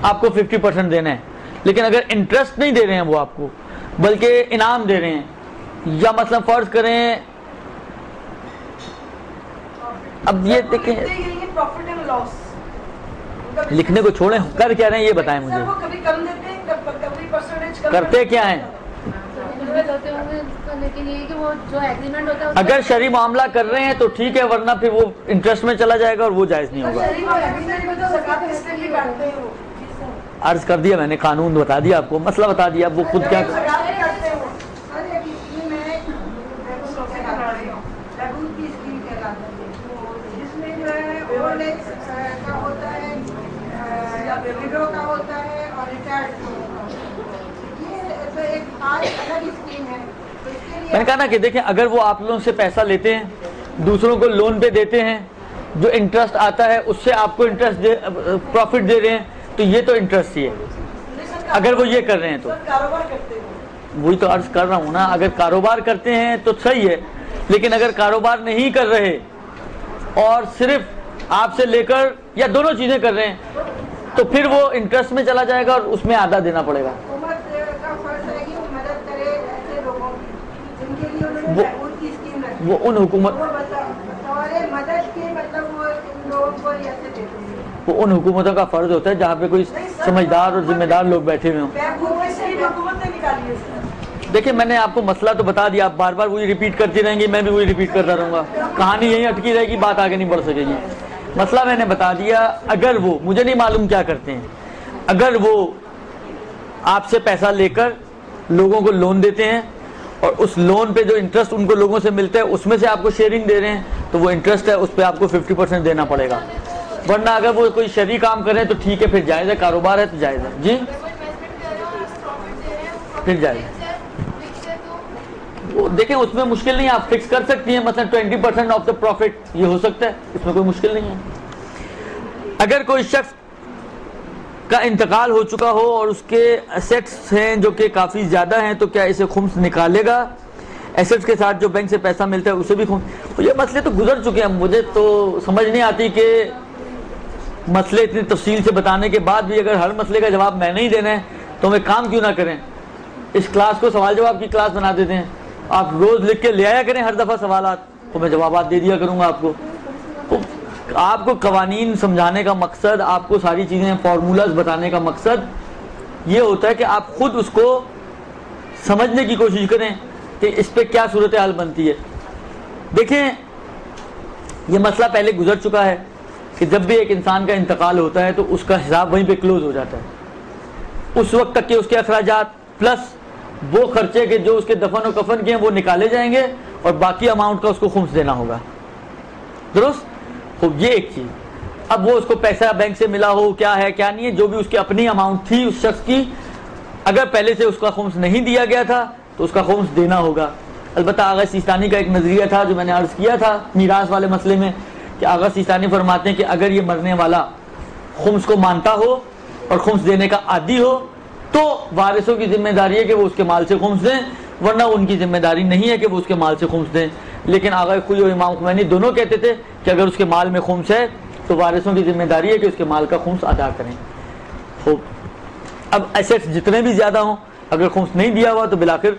Speaker 1: آپ کو 50% دینا ہے, لیکن اگر انٹرسٹ نہیں دے رہے ہیں وہ آپ کو بلکہ انعام دے رہے ہیں, یا مثلا فرض کریں اب یہ دیکھیں لکھنے کو چھوڑیں, کر کیا رہے ہیں یہ بتائیں مجھے, کرتے کیا ہیں؟ اگر شرعی معاملہ کر رہے ہیں تو ٹھیک ہے, ورنہ پھر وہ انٹرسٹ میں چلا جائے گا اور وہ جائز نہیں ہوگا. عرض کر دیا میں نے, قانون بتا دیا آپ کو, مسئلہ بتا دیا, اب وہ خود کیا میں نے کہا نا کہ دیکھیں اگر وہ آپ لوگوں سے پیسہ لیتے ہیں, دوسروں کو لون پہ دیتے ہیں, جو انٹرسٹ آتا ہے اس سے آپ کو انٹرسٹ پروفٹ دے رہے ہیں, تو یہ تو انٹرسٹ ہی ہے. اگر وہ یہ کر رہے ہیں تو وہی تو عرض کر رہا ہوں نا, اگر کاروبار کرتے ہیں تو صحیح ہے, لیکن اگر کاروبار نہیں کر رہے اور صرف آپ سے لے کر یا دونوں چیزیں کر رہے ہیں تو پھر وہ انٹرسٹ میں چلا جائے گا اور اس میں آدھا دینا پڑے گا. وہ ان حکومتوں کا فرض ہوتا ہے جہاں پہ کوئی سمجھدار اور ذمہ دار لوگ بیٹھے ہوئے ہوں. دیکھیں میں نے آپ کو مسئلہ تو بتا دیا, آپ بار بار وہی ریپیٹ کرتی رہیں گی, میں بھی وہی ریپیٹ کرتا رہوں گا, کہانی یہیں اٹکی رہے گی, بات آگے نہیں بڑھ سکے گی. مسئلہ میں نے بتا دیا. اگر وہ, مجھے نہیں معلوم کیا کرتے ہیں, اگر وہ آپ سے پیسہ لے کر لوگوں کو لون دیتے ہیں اور اس لون پہ جو انٹرسٹ ان کو لوگوں سے ملتا ہے اس میں سے آپ کو شیئرنگ دے رہے ہیں تو وہ انٹرسٹ ہے اس پہ آپ کو 50% دینا پڑے گا. ورنہ اگر وہ کوئی شرعی کام کریں تو ٹھیک ہے, پھر جائز ہے, کاروبار ہے تو جائز ہے. جی پھر جائز ہے. دیکھیں اس میں مشکل نہیں ہے, آپ فکس کر سکتی ہیں, مثلا 20% آف دا پروفٹ, یہ ہو سکتا ہے, اس میں کوئی مشکل نہیں ہے. اگر کوئی شخص کا انتقال ہو چکا ہو اور اس کے ایسٹس ہیں جو کہ کافی زیادہ ہیں تو کیا اسے خمس نکالے گا؟ ایسٹس کے ساتھ جو بینک سے پیسہ ملتا ہے اسے بھی خمس. یہ مسئلے تو گزر چکے ہیں, مجھے تو سمجھ نہیں آتی کہ مسئلے اتنی تفصیل سے بتانے کے بعد بھی اگر ہر مسئلے کا جواب میں نہیں دینا ہے تو ہمیں کام کیوں نہ کریں, اس کلاس کو سوال جواب کی کلاس بنا دیتے ہیں. آپ روز لکھ کے لے آیا کریں ہر دفعہ سوالات, تو میں جوابات دے دیا کروں گا آپ کو. آپ کو قوانین سمجھانے کا مقصد, آپ کو ساری چیزیں فارمولاز بتانے کا مقصد یہ ہوتا ہے کہ آپ خود اس کو سمجھنے کی کوشش کریں کہ اس پہ کیا صورتحال بنتی ہے. دیکھیں یہ مسئلہ پہلے گزر چکا ہے کہ جب بھی ایک انسان کا انتقال ہوتا ہے تو اس کا حساب وہیں پہ کلوز ہو جاتا ہے. اس وقت تک کہ اس کے اخراجات پلس وہ خرچے کہ جو اس کے دفن و کفن کے ہیں وہ نکالے جائیں گے اور باقی اماؤنٹ کا اس کو خمس دینا ہوگا. درست؟ خوب, یہ ایک چیز. اب وہ اس کو پیسہ بینک سے ملا ہو, کیا ہے کیا نہیں ہے, جو بھی اس کی اپنی اماؤنٹ تھی اس شخص کی, اگر پہلے سے اس کا خمس نہیں دیا گیا تھا تو اس کا خمس دینا ہوگا. البتہ آغا سیستانی کا ایک نظریہ تھا جو میں نے عرض کیا تھا میراث والے مسئلے میں, کہ آغا سیستانی فرماتے ہیں کہ اگر یہ مرنے والا خمس کو مانتا ہو اور خمس دینے کا عادی ہو تو وارثوں کی ذمہ داری ہے کہ وہ اس کے مال سے خمس دیں, ورنہ ان کی ذمہ داری نہیں ہے کہ وہ اس کے مال سے خمس دیں. لیکن آغا خوئی اور امام خمینی دونوں کہتے تھے کہ اگر اس کے مال میں خمس ہے تو وارثوں کی ذمہ داری ہے کہ اس کے مال کا خمس ادا کریں. خوب, اب ایسٹس جتنے بھی زیادہ ہوں اگر خمس نہیں دیا ہوا تو بالآخر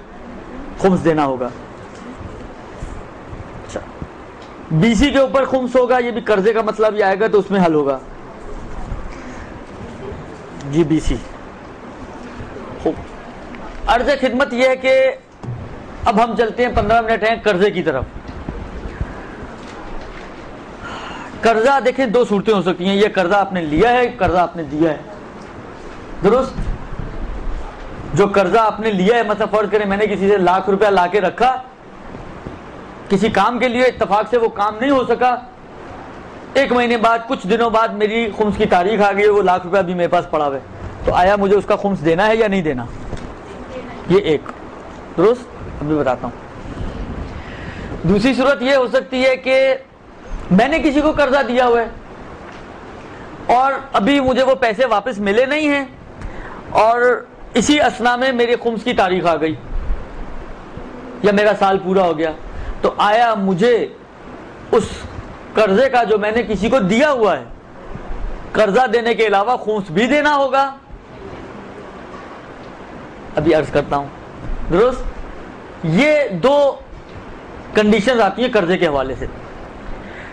Speaker 1: خمس دینا ہوگا. اچھا, بی سی کے اوپر خمس ہوگا, یہ بھی قرضے کا مسئلہ بھی آئے گا تو اس میں حل ہوگا. G B C. عرض خدمت یہ ہے کہ اب ہم چلتے ہیں 15 منٹ ہیں قرضے کی طرف. قرضہ دیکھیں دو صورتیں ہو سکتی ہیں, یہ قرضہ آپ نے لیا ہے, قرضہ آپ نے دیا ہے. درست؟ جو قرضہ آپ نے لیا ہے, مثلا فرض کریں میں نے کسی سے 1,00,000 روپیہ لا کے رکھا کسی کام کے لیے, اتفاق سے وہ کام نہیں ہو سکا, 1 مہینے بعد کچھ دنوں بعد میری خمس کی تاریخ آ گئی, وہ 1,00,000 روپیہ بھی میرے پاس پڑا ہوا ہے, تو آیا مجھے اس کا خمس دینا ہے یا نہیں دینا؟ یہ ایک. درست؟ ابھی بتاتا ہوں. دوسری صورت یہ ہو سکتی ہے کہ میں نے کسی کو قرضہ دیا ہوا ہے اور ابھی مجھے وہ پیسے واپس ملے نہیں ہیں اور اسی اثنا میں میری خمس کی تاریخ آ گئی یا میرا سال پورا ہو گیا, تو آیا مجھے اس قرضے کا جو میں نے کسی کو دیا ہوا ہے قرضہ دینے کے علاوہ خمس بھی دینا ہوگا؟ ابھی عرض کرتا ہوں. درست؟ یہ دو کنڈیشنز آتی ہیں قرضے کے حوالے سے.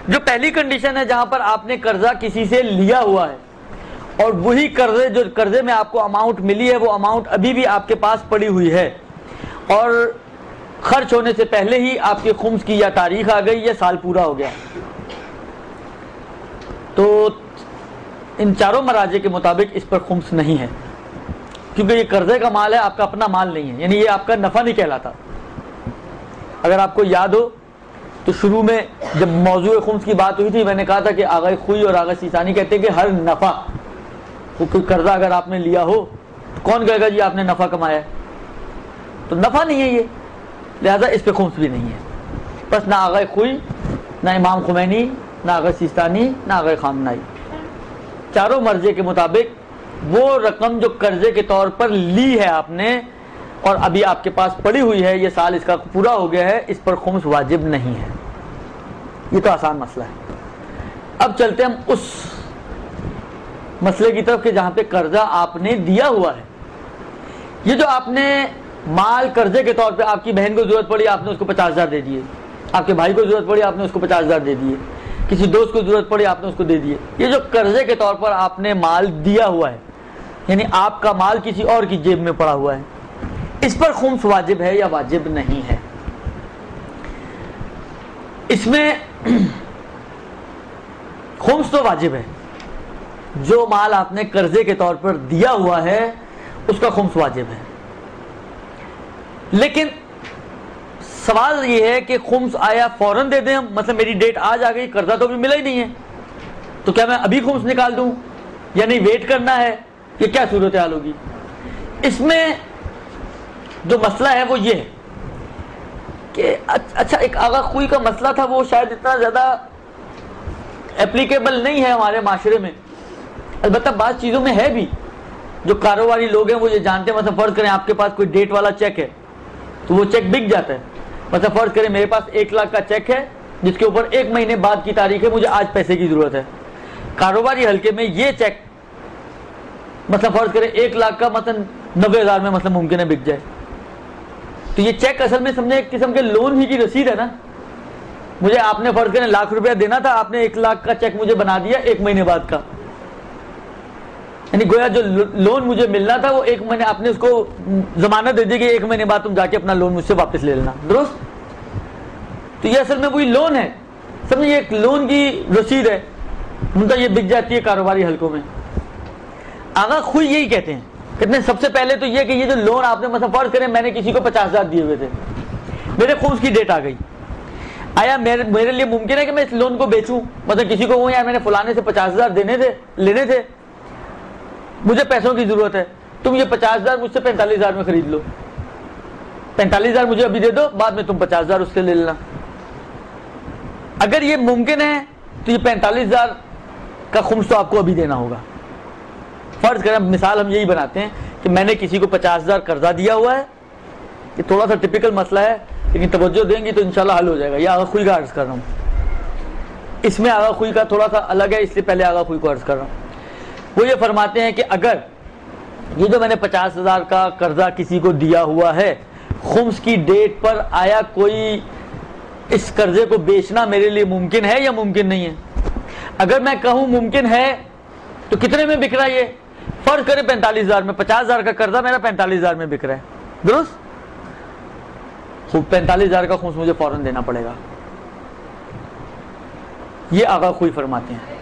Speaker 1: جو پہلی کنڈیشن ہے جہاں پر آپ نے قرضہ کسی سے لیا ہوا ہے اور وہی قرضے جو قرضے میں آپ کو اماؤنٹ ملی ہے وہ اماؤنٹ ابھی بھی آپ کے پاس پڑی ہوئی ہے اور خرچ ہونے سے پہلے ہی آپ کی خمس کی یا تاریخ آ گئی یا سال پورا ہو گیا, تو ان چاروں مراجع کے مطابق اس پر خمس نہیں ہے, کیونکہ یہ قرضے کا مال ہے, آپ کا اپنا مال نہیں ہے, یعنی یہ آپ کا نفع نہیں کہلاتا. اگر آپ کو یاد ہو تو شروع میں جب موضوع خمس کی بات ہوئی تھی میں نے کہا تھا کہ آغا خوئی اور آغا سیستانی کہتے ہیں کہ ہر نفع, کوئی قرضہ اگر آپ نے لیا ہو تو کون کہے گا جی آپ نے نفع کمایا ہے, تو نفع نہیں ہے یہ, لہذا اس پہ خمس بھی نہیں ہے. بس نہ آغا خوئی, نہ امام خمینی, نہ آغا سیستانی, نہ آغا خامنائی, چاروں مرجع کے مطابق وہ رقم جو قرضے کے طور پر لی ہے آپ نے اور ابھی آپ کے پاس پڑی ہوئی ہے، یہ سال اس کا پورا ہو گیا ہے، اس پر خمس واجب نہیں ہے. یہ تو آسان مسئلہ ہے. اب چلتے ہم اس مسئلے کی طرف کہ جہاں پہ قرضہ آپ نے دیا ہوا ہے. یہ جو آپ نے مال قرضے کے طور پہ، آپ کی بہن کو ضرورت پڑی، آپ نے اس کو 50,000 دے دیے، آپ کے بھائی کو ضرورت پڑی، آپ نے اس کو 50,000 دے دیے، کسی دوست کو ضرورت پڑی، آپ نے اس کو دے دیے. یہ جو قرضے کے طور پر آپ نے مال دیا ہوا ہے، یعنی آپ کا مال کسی اور کی جیب میں پڑا ہوا ہے، اس پر خمس واجب ہے یا واجب نہیں ہے؟ اس میں خمس تو واجب ہے. جو مال آپ نے قرضے کے طور پر دیا ہوا ہے اس کا خمس واجب ہے. لیکن سوال یہ ہے کہ خمس آیا فوراً دے دیں ہم؟ مطلب میری ڈیٹ آج آ گئی، قرضہ تو ابھی ملا ہی نہیں ہے، تو کیا میں ابھی خمس نکال دوں یا نہیں ویٹ کرنا ہے؟ یہ کیا صورتحال ہوگی؟ اس میں جو مسئلہ ہے وہ یہ ہے کہ اچھا، ایک آغا خوئی کا مسئلہ تھا، وہ شاید اتنا زیادہ اپلیکیبل نہیں ہے ہمارے معاشرے میں. البتہ بعض چیزوں میں ہے بھی. جو کاروباری لوگ ہیں وہ یہ جانتے ہیں، مثلا فرض کریں آپ کے پاس کوئی ڈیٹ والا چیک ہے تو وہ چیک بک جاتا ہے. مثلا فرض کریں میرے پاس 1 لاکھ کا چیک ہے جس کے اوپر 1 مہینے بعد کی تاریخ ہے، مجھے آج پیسے کی ضرورت ہے. کاروباری حلقے میں یہ چیک مثلا فرض کریں 1 لاکھ کا مثلا 90,000 میں مثلا ممکن ہے بک جائے. تو یہ چیک اصل میں سمجھے ایک قسم کے لون ہی کی رسید ہے نا. مجھے آپ نے فرض کریں 1,00,000 روپیہ دینا تھا، آپ نے 1 لاکھ کا چیک مجھے بنا دیا 1 مہینے بعد کا. یعنی گویا جو لون مجھے ملنا تھا وہ 1 مہینے، آپ نے اس کو ضمانت دے دی کہ 1 مہینے بعد تم جا کے اپنا لون مجھ سے واپس لے لینا. درست؟ تو یہ اصل میں وہی لون ہے. سمجھے یہ ایک لون کی رسید ہے، مطلب یہ بک جاتی ہے کاروباری حلقوں میں. آغا خوئی یہی کہتے ہیں، کہتے ہیں سب سے پہلے تو یہ کہ یہ جو لون آپ نے مثلا فرض کریں میں نے کسی کو 50,000 دیے ہوئے تھے، میرے خمس کی ڈیٹ آ گئی. آیا میرے لیے ممکن ہے کہ میں اس لون کو بیچوں؟ مطلب کسی کو یار میں نے فلانے سے 50,000 لینے تھے، مجھے پیسوں کی ضرورت ہے، تم یہ 50,000 مجھ سے 45,000 میں خرید لو، 45,000 مجھے ابھی دے دو، بعد میں تم 50,000 اس سے لے لینا. اگر یہ ممکن ہے تو یہ 45,000 کا خمس تو آپ کو ابھی دینا ہوگا. فرض کریں مثال ہم یہی بناتے ہیں کہ میں نے کسی کو 50,000 قرضہ دیا ہوا ہے. یہ تھوڑا سا ٹپیکل مسئلہ ہے لیکن توجہ دیں گی تو انشاءاللہ حل ہو جائے گا. یہ آغا خوئی کا عرض کر رہا ہوں. اس میں آغا خوئی کا تھوڑا سا الگ ہے، اس لیے پہلے آغا خوئی کو عرض کر رہا ہوں. وہ یہ فرماتے ہیں کہ اگر یہ جو میں نے 50,000 کا قرضہ کسی کو دیا ہوا ہے، خمس کی ڈیٹ پر آیا کوئی اس قرضے کو بیچنا میرے لیے ممکن ہے یا ممکن نہیں ہے؟ اگر میں کہوں ممکن ہے تو کتنے میں بک رہا ہے؟ یہ فرض کریں 45,000 میں، 50,000 کا قرضہ میرا 45,000 میں بک رہا ہے. درست؟ خوب 45,000 کا خمس مجھے فوراً دینا پڑے گا. یہ آغا خوئی فرماتے ہیں.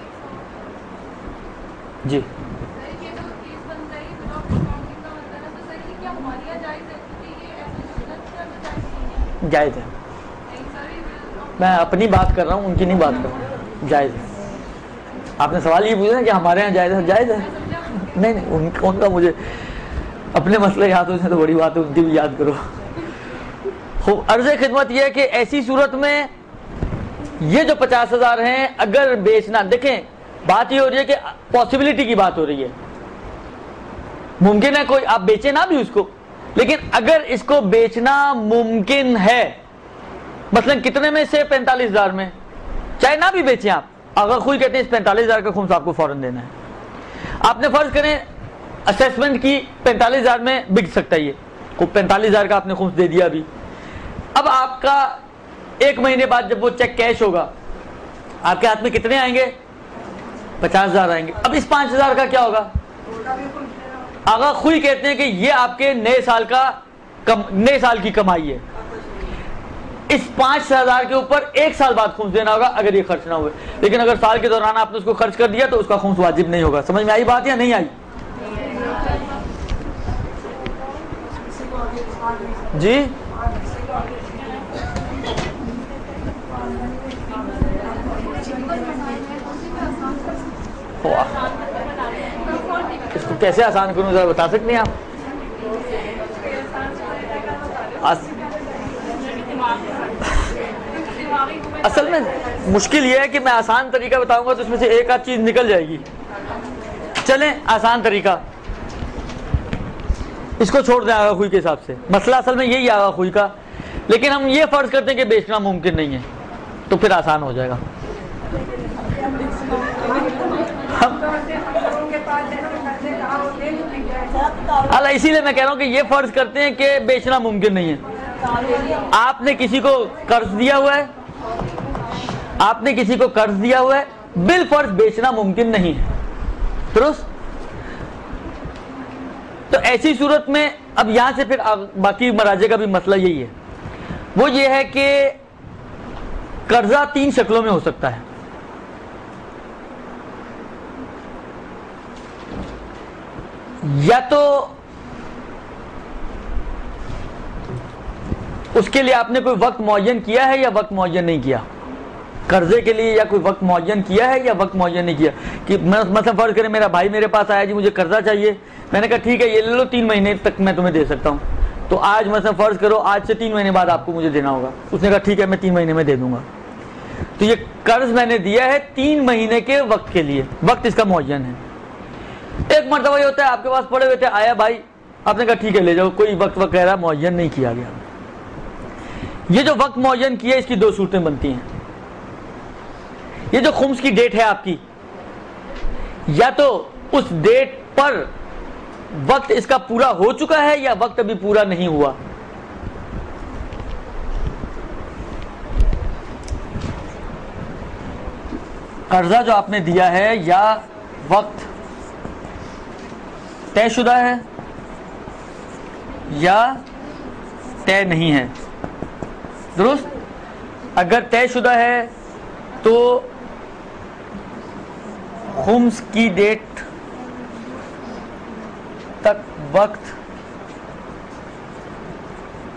Speaker 1: جی جائز ہے. میں اپنی بات کر رہا ہوں، ان کی نہیں بات کر رہا ہوں. جائز ہے. آپ نے سوال یہ پوچھا کہ ہمارے یہاں جائز ہے؟ جائز ہے. نہیں ان کا مجھے اپنے مسئلے یاد ہو جائے تو بڑی بات ہے، ان کی بھی یاد کرو. خوب عرض خدمت یہ ہے کہ ایسی صورت میں یہ جو 50,000 ہیں اگر بیچنا، دیکھیں بات یہ ہو رہی ہے کہ پاسبلٹی کی بات ہو رہی ہے. ممکن ہے کوئی آپ بیچے نہ بھی اس کو، لیکن اگر اس کو بیچنا ممکن ہے، مثلا کتنے میں سے 45,000 میں، چاہے نہ بھی بیچیں آپ، آغا خوئی کہتے ہیں اس 45,000 کا خمس آپ کو فوراً دینا ہے. آپ نے فرض کریں اسیسمنٹ کی 45,000 میں بک سکتا ہے، یہ 45,000 کا آپ نے خمس دے دیا ابھی. اب آپ کا 1 مہینے بعد جب وہ چیک کیش ہوگا آپ کے ہاتھ میں کتنے آئیں گے؟ 50,000 آئیں گے. اب اس 5,000 کا کیا ہوگا؟ آغا خوئی کہتے ہیں کہ یہ آپ کے نئے سال کی کمائی ہے. اس 5,000 کے اوپر 1 سال بعد خمس دینا ہوگا اگر یہ خرچ نہ ہوئے. لیکن اگر سال کے دوران آپ نے اس کو خرچ کر دیا تو اس کا خمس واجب نہیں ہوگا. سمجھ میں آئی بات یا نہیں آئی؟ جی اس کو کیسے آسان کروں ذرا بتا سکتے ہیں آپ؟ اصل میں مشکل یہ ہے کہ میں آسان طریقہ بتاؤں گا تو اس میں سے ایک آدھ چیز نکل جائے گی. چلیں آسان طریقہ اس کو چھوڑ دیں آگا خوئی کے حساب سے. مسئلہ اصل میں یہی آگا خوئی کا, لیکن ہم یہ فرض کرتے ہیں کہ بیچنا ممکن نہیں ہے, تو پھر آسان ہو جائے گا. اللہ اسی لیے میں کہہ رہا ہوں کہ یہ فرض کرتے ہیں کہ بیچنا ممکن نہیں ہے. آپ نے کسی کو قرض دیا ہوا ہے, آپ نے کسی کو قرض دیا ہوا ہے, بالفرض بیچنا ممکن نہیں ہے, درست؟ تو ایسی صورت میں اب یہاں سے پھر باقی مراجع کا بھی مسئلہ یہی ہے, وہ یہ ہے کہ قرضہ 3 شکلوں میں ہو سکتا ہے. یا تو اس کے لیے آپ نے کوئی وقت معین کیا ہے یا وقت معین نہیں کیا, قرضے کے لیے یا کوئی وقت معین کیا ہے یا وقت معین نہیں کیا. کہ مثلا فرض کریں میرا بھائی میرے پاس آیا, جی مجھے قرضہ چاہیے, میں نے کہا ٹھیک ہے یہ لے لو, 3 مہینے تک میں تمہیں دے سکتا ہوں. تو آج مثلا فرض کرو آج سے 3 مہینے بعد آپ کو مجھے دینا ہوگا. اس نے کہا ٹھیک ہے میں 3 مہینے میں دے دوں گا. تو یہ قرض میں نے دیا ہے 3 مہینے کے وقت کے لیے, وقت اس کا معین ہے. ایک مرتبہ یہ ہوتا ہے آپ کے پاس پڑے ہوئے تھے, آیا بھائی, آپ نے کہا ٹھیک ہے لے جاؤ, کوئی وقت وغیرہ معین نہیں کیا گیا. یہ جو وقت معین کیا اس کی 2 صورتیں بنتی ہیں. یہ جو خمس کی ڈیٹ ہے آپ کی, یا تو اس ڈیٹ پر وقت اس کا پورا ہو چکا ہے یا وقت ابھی پورا نہیں ہوا. قرضہ جو آپ نے دیا ہے یا وقت طے شدہ ہے یا طے نہیں ہے, درست؟ اگر طے شدہ ہے تو خمس کی ڈیٹ تک وقت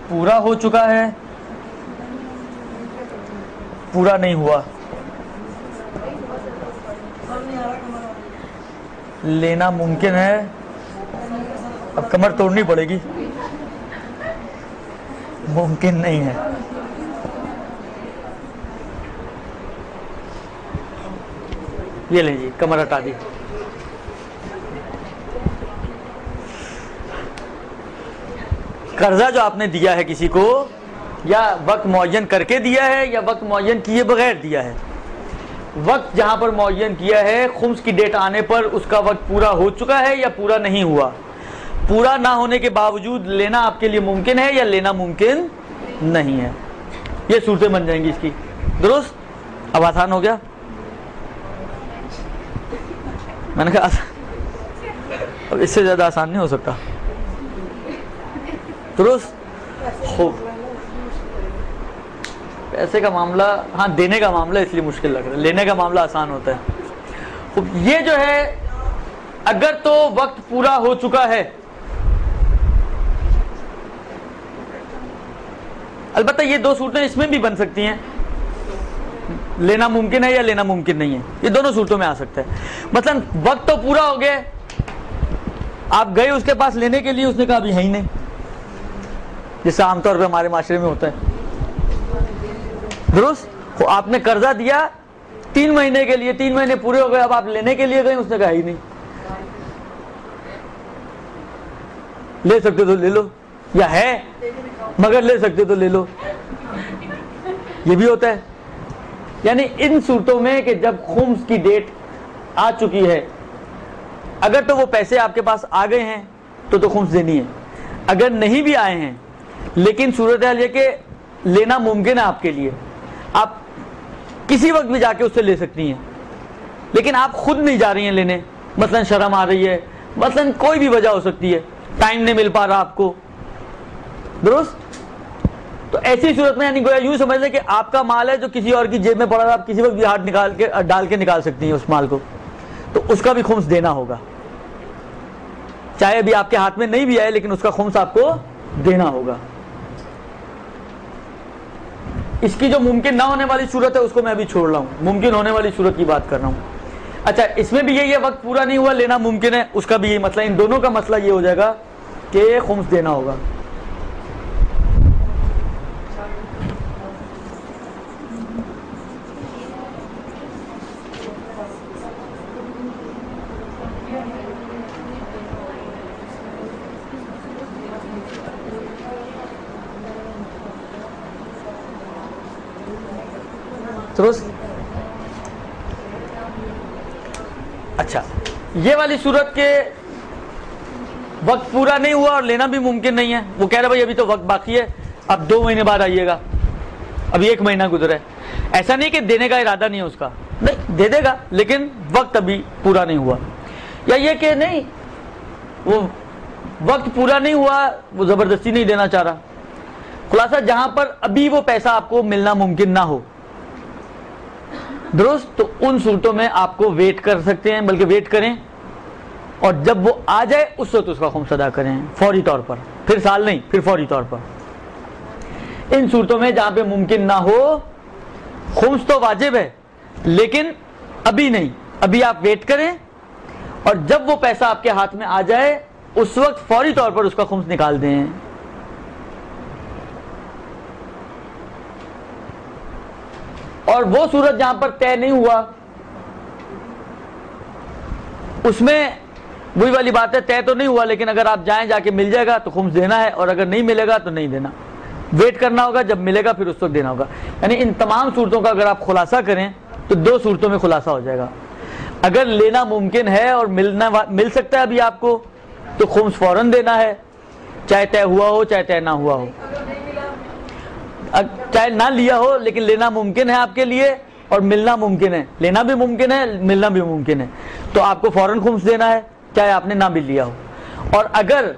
Speaker 1: پورا ہو چکا ہے, پورا نہیں ہوا, لینا ممکن ہے. اب کمر توڑنی پڑے گی, ممکن نہیں ہے. یہ لیں جی, کمر ہٹا دی. قرضہ جو آپ نے دیا ہے کسی کو, یا وقت معین کر کے دیا ہے یا وقت معین کیے بغیر دیا ہے. وقت جہاں پر معین کیا ہے, خمس کی ڈیٹ آنے پر اس کا وقت پورا ہو چکا ہے یا پورا نہیں ہوا. پورا نہ ہونے کے باوجود لینا آپ کے لیے ممکن ہے یا لینا ممکن نہیں ہے. یہ صورتیں بن جائیں گی اس کی, درست؟ اب آسان ہو گیا. میں نے کہا اب اس سے زیادہ آسان نہیں ہو سکتا, درست؟ خوب. پیسے کا معاملہ, ہاں دینے کا معاملہ اس لیے مشکل لگ رہا ہے, لینے کا معاملہ آسان ہوتا ہے. خوب. یہ جو ہے اگر تو وقت پورا ہو چکا ہے, البتہ یہ 2 صورتیں اس میں بھی بن سکتی ہیں, لینا ممکن ہے یا لینا ممکن نہیں ہے, یہ دونوں صورتوں میں آ سکتا ہے. مثلا وقت تو پورا ہو گیا, آپ گئے اس کے پاس لینے کے لیے, اس نے کہا ابھی ہے ہی نہیں, جس سے عام طور پہ ہمارے معاشرے میں ہوتا ہے, درست؟ تو آپ نے قرضہ دیا 3 مہینے کے لیے, 3 مہینے پورے ہو گئے, اب آپ لینے کے لیے گئے, اس نے کہا ہی نہیں. لے سکتے تو لے لو, یا ہے مگر لے سکتے تو لے لو, یہ بھی ہوتا ہے. یعنی ان صورتوں میں کہ جب خمس کی ڈیٹ آ چکی ہے, اگر تو وہ پیسے آپ کے پاس آ گئے ہیں تو خمس دینی ہے. اگر نہیں بھی آئے ہیں لیکن صورتحال یہ کہ لینا ممکن ہے آپ کے لیے, آپ کسی وقت بھی جا کے اس سے لے سکتی ہیں, لیکن آپ خود نہیں جا رہی ہیں لینے, مثلا شرم آ رہی ہے, مثلا کوئی بھی وجہ ہو سکتی ہے, ٹائم نہیں مل پا رہا آپ کو, درست؟ تو ایسی صورت میں یعنی گویا یوں سمجھ لیں کہ آپ کا مال ہے جو کسی اور کی جیب میں پڑا رہا, آپ کسی وقت بھی ہاتھ نکال کے ڈال کے نکال سکتی ہیں اس مال کو, تو اس کا بھی خمس دینا ہوگا. چاہے ابھی آپ کے ہاتھ میں نہیں بھی آئے لیکن اس کا خمس آپ کو دینا ہوگا. اس کی جو ممکن نہ ہونے والی صورت ہے اس کو میں ابھی چھوڑ رہا ہوں, ممکن ہونے والی صورت کی بات کر رہا ہوں. اچھا, اس میں بھی یہی ہے, وقت پورا نہیں ہوا, لینا ممکن ہے, اس کا بھی یہی مسئلہ. ان دونوں کا مسئلہ یہ ہو جائے گا کہ خمس دینا ہوگا. درست. اچھا, یہ والی صورت کے وقت پورا نہیں ہوا اور لینا بھی ممکن نہیں ہے, وہ کہہ رہے بھائی ابھی تو وقت باقی ہے, اب 2 مہینے بعد آئیے گا, ابھی 1 مہینہ گزرا ہے. ایسا نہیں کہ دینے کا ارادہ نہیں ہے اس کا, نہیں دے دے گا لیکن وقت ابھی پورا نہیں ہوا. یا یہ کہ نہیں وہ وقت پورا نہیں ہوا, وہ زبردستی نہیں دینا چاہ رہا. خلاصہ جہاں پر ابھی وہ پیسہ آپ کو ملنا ممکن نہ ہو, درست, تو ان صورتوں میں آپ کو ویٹ کر سکتے ہیں, بلکہ ویٹ کریں اور جب وہ آ جائے اس وقت اس کا خمس ادا کریں فوری طور پر, پھر سال نہیں, پھر فوری طور پر. ان صورتوں میں جہاں پہ ممکن نہ ہو, خمس تو واجب ہے لیکن ابھی نہیں, ابھی آپ ویٹ کریں اور جب وہ پیسہ آپ کے ہاتھ میں آ جائے اس وقت فوری طور پر اس کا خمس نکال دیں. اور وہ صورت جہاں پر طے نہیں ہوا, اس میں وہی والی بات ہے, طے تو نہیں ہوا لیکن اگر آپ جائیں جا کے مل جائے گا تو خمس دینا ہے, اور اگر نہیں ملے گا تو نہیں دینا, ویٹ کرنا ہوگا, جب ملے گا پھر اس وقت دینا ہوگا. یعنی ان تمام صورتوں کا اگر آپ خلاصہ کریں تو 2 صورتوں میں خلاصہ ہو جائے گا. اگر لینا ممکن ہے اور مل سکتا ہے ابھی آپ کو, تو خمس فوراً دینا ہے, چاہے طے ہوا ہو چاہے طے نہ ہوا ہو, چاہے نہ لیا ہو لیکن لینا ممکن ہے آپ کے لیے اور ملنا ممکن ہے, لینا بھی ممکن ہے ملنا بھی ممکن ہے, تو آپ کو فوراً خمس دینا ہے چاہے آپ نے نہ بھی لیا ہو. اور اگر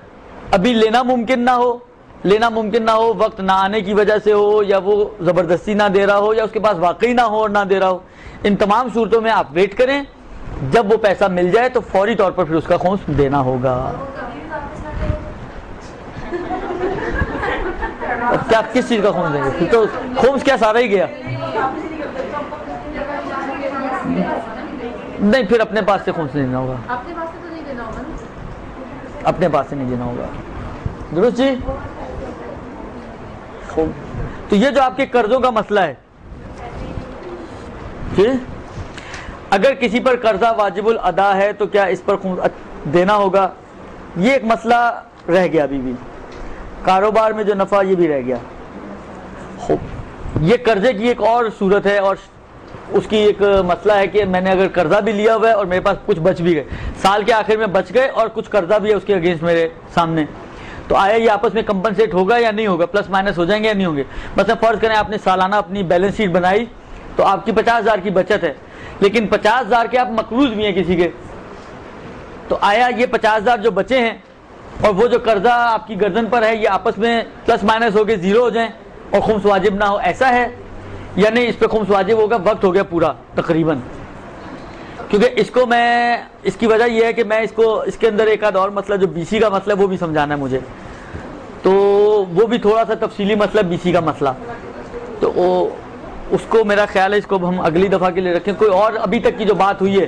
Speaker 1: ابھی لینا ممکن نہ ہو, وقت نہ آنے کی وجہ سے ہو, یا وہ زبردستی نہ دے رہا ہو, یا اس کے پاس واقعی نہ ہو اور نہ دے رہا ہو, ان تمام صورتوں میں آپ ویٹ کریں, جب وہ پیسہ مل جائے تو فوری طور پر پھر اس کا خمس دینا ہوگا. کیا کس چیز کا خمس دیں گے؟ پھر تو خمس کیا سارا ہی گیا. نہیں, پھر اپنے پاس سے خمس دینا ہوگا,
Speaker 2: اپنے پاس سے تو نہیں دینا ہوگا,
Speaker 1: اپنے پاس سے نہیں دینا ہوگا. درست جی. تو یہ جو آپ کے قرضوں کا مسئلہ ہے, اگر کسی پر قرضہ واجب الادا ہے تو کیا اس پر دینا ہوگا, یہ ایک مسئلہ رہ گیا. ابھی بھی کاروبار میں جو نفع یہ بھی رہ گیا. یہ قرضے کی ایک اور صورت ہے, اور اس کی ایک مسئلہ ہے کہ میں نے اگر قرضہ بھی لیا ہوا ہے اور میرے پاس کچھ بچ بھی گئے, سال کے آخر میں بچ گئے اور کچھ قرضہ بھی ہے اس کے اگینسٹ میرے سامنے, تو آیا یہ آپس میں کمپنسیٹ ہوگا یا نہیں ہوگا, پلس مائنس ہو جائیں گے یا نہیں ہوں گے. مثلا فرض کریں آپ نے سالانہ اپنی بیلنس شیٹ بنائی تو آپ کی 50,000 کی بچت ہے, لیکن 50,000 کے آپ مقروض بھی ہیں کسی کے, تو آیا یہ 50,000 جو بچے ہیں اور وہ جو قرضہ آپ کی گردن پر ہے یہ آپس میں پلس مائنس ہو کے 0 ہو جائیں اور خمس واجب نہ ہو, ایسا ہے یا نہیں؟ اس پہ خمس واجب ہوگا, وقت ہو گیا پورا تقریباً. کیونکہ اس کو میں, اس کی وجہ یہ ہے کہ میں اس کے اندر ایک آدھ اور مسئلہ جو BC کا مسئلہ ہے وہ بھی سمجھانا ہے مجھے, تو وہ بھی تھوڑا سا تفصیلی مسئلہ BC کا مسئلہ, تو اس کو میرا خیال ہے اس کو ہم اگلی دفعہ کے لیے رکھیں. کوئی اور ابھی تک کی جو بات ہوئی ہے,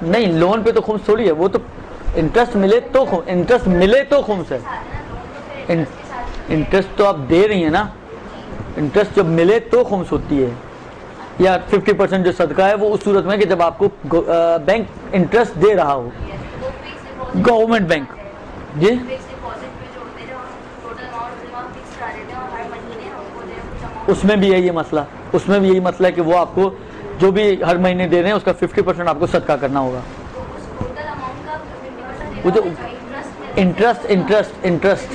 Speaker 1: نہیں لون پہ تو خمس تھوڑی ہے, وہ تو انٹرسٹ ملے تو خمس ہے. انٹرسٹ تو آپ دے رہی ہیں نا, انٹرسٹ جب ملے تو خمس ہوتی ہے. یا 50% جو صدقہ ہے وہ اس صورت میں کہ جب آپ کو بینک انٹرسٹ دے رہا ہو, گورنمنٹ بینک. جی اس میں بھی یہی مسئلہ, اس میں بھی یہی مسئلہ ہے کہ وہ آپ کو جو بھی ہر مہینے دے رہے ہیں اس کا 50% آپ کو صدقہ کرنا ہوگا. وہ جو انٹرسٹ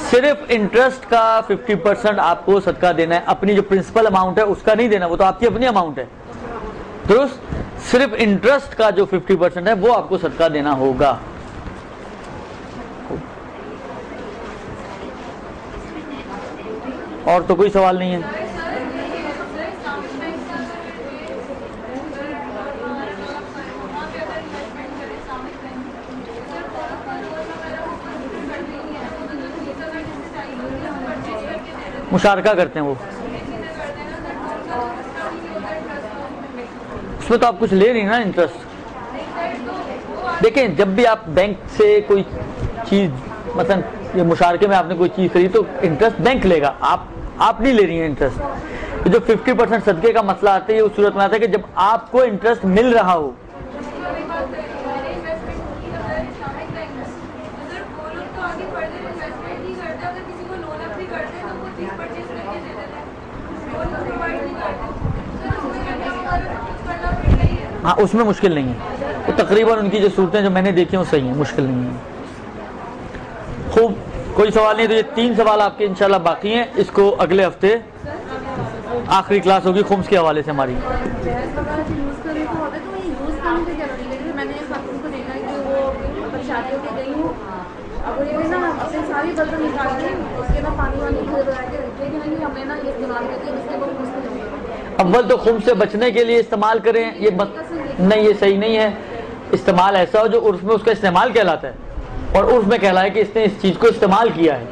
Speaker 1: صرف انٹرسٹ کا 50% آپ کو صدقہ دینا ہے, اپنی جو پرنسپل اماؤنٹ ہے اس کا نہیں دینا, وہ تو آپ کی اپنی اماؤنٹ ہے, درست. صرف انٹرسٹ کا جو 50% ہے وہ آپ کو صدقہ دینا ہوگا. اور تو کوئی سوال نہیں ہے. مشارکہ کرتے ہیں وہ, اس میں تو آپ کچھ لے نہیں نا انٹرسٹ. دیکھیں جب بھی آپ بینک سے کوئی چیز مثلا یہ مشارکے میں آپ نے کوئی چیز خریدی تو انٹرسٹ بینک لے گا, آپ نہیں لے رہی ہیں انٹرسٹ. جو 50% صدقے کا مسئلہ آتا ہے یہ اس صورت میں آتا ہے کہ جب آپ کو انٹرسٹ مل رہا ہو. ہاں اس میں مشکل نہیں ہے, تو تقریباً ان کی جو صورتیں جو میں نے دیکھی ہیں وہ صحیح ہیں, مشکل نہیں ہے. خوب, کوئی سوال نہیں. تو یہ 3 سوال آپ کے انشاءاللہ باقی ہیں, اس کو اگلے ہفتے آخری کلاس ہوگی خمس کے حوالے سے ہماری. اول تو خمس سے بچنے کے لیے استعمال کریں, یہ نہیں, یہ صحیح نہیں ہے. استعمال ایسا ہو جو عرف میں اس کا استعمال کہلاتا ہے, اور عرف میں کہلائے کہ اس نے اس چیز کو استعمال کیا ہے.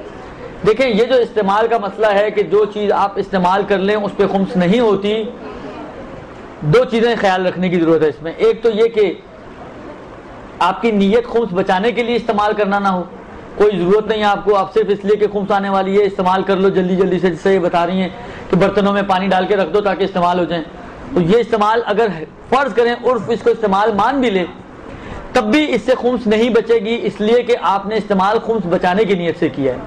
Speaker 1: دیکھیں یہ جو استعمال کا مسئلہ ہے کہ جو چیز آپ استعمال کر لیں اس پہ خمس نہیں ہوتی, 2 چیزیں خیال رکھنے کی ضرورت ہے اس میں. ایک تو یہ کہ آپ کی نیت خمس بچانے کے لیے استعمال کرنا نہ ہو, کوئی ضرورت نہیں ہے آپ کو, آپ صرف اس لیے کہ خمس آنے والی ہے استعمال کر لو جلدی جلدی سے, جس سے یہ بتا رہی ہیں کہ برتنوں میں پانی ڈال کے رکھ دو تاکہ استعمال ہو جائیں. تو یہ استعمال اگر فرض کریں عرف اس کو استعمال مان بھی لے تب بھی اس سے خمس نہیں بچے گی, اس لیے کہ آپ نے استعمال خمس بچانے کی نیت سے کیا ہے.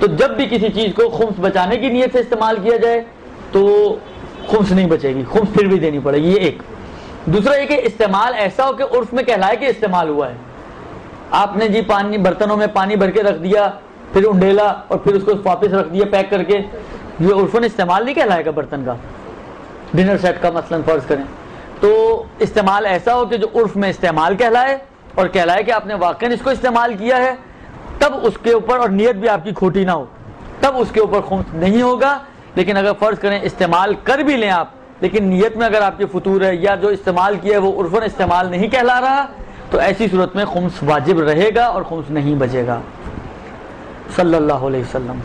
Speaker 1: تو جب بھی کسی چیز کو خمس بچانے کی نیت سے استعمال کیا جائے تو خمس نہیں بچے گی, خمس پھر بھی دینی پڑے گی. یہ ایک. دوسرا یہ کہ استعمال ایسا ہو کہ عرف میں کہلائے کہ استعمال ہوا ہے. آپ نے جی پانی, برتنوں میں پانی بھر کے رکھ دیا, پھر انڈیلا اور پھر اس کو واپس رکھ دیا پیک کر کے, یہ عرفاً استعمال نہیں کہلائے گا برتن کا, ڈنر سیٹ کا مثلاً فرض کریں. تو استعمال ایسا ہو کہ جو عرف میں استعمال کہلائے اور کہلائے کہ آپ نے واقعاً اس کو استعمال کیا ہے, تب اس کے اوپر, اور نیت بھی آپ کی کھوٹی نہ ہو, تب اس کے اوپر خمس نہیں ہوگا. لیکن اگر فرض کریں استعمال کر بھی لیں آپ, لیکن نیت میں اگر آپ کی فطور ہے یا جو استعمال کیا ہے وہ عرفاً استعمال نہیں کہلا رہا, تو ایسی صورت میں خمس واجب رہے گا اور خمس نہیں بچے گا. صلی اللہ علیہ وسلم.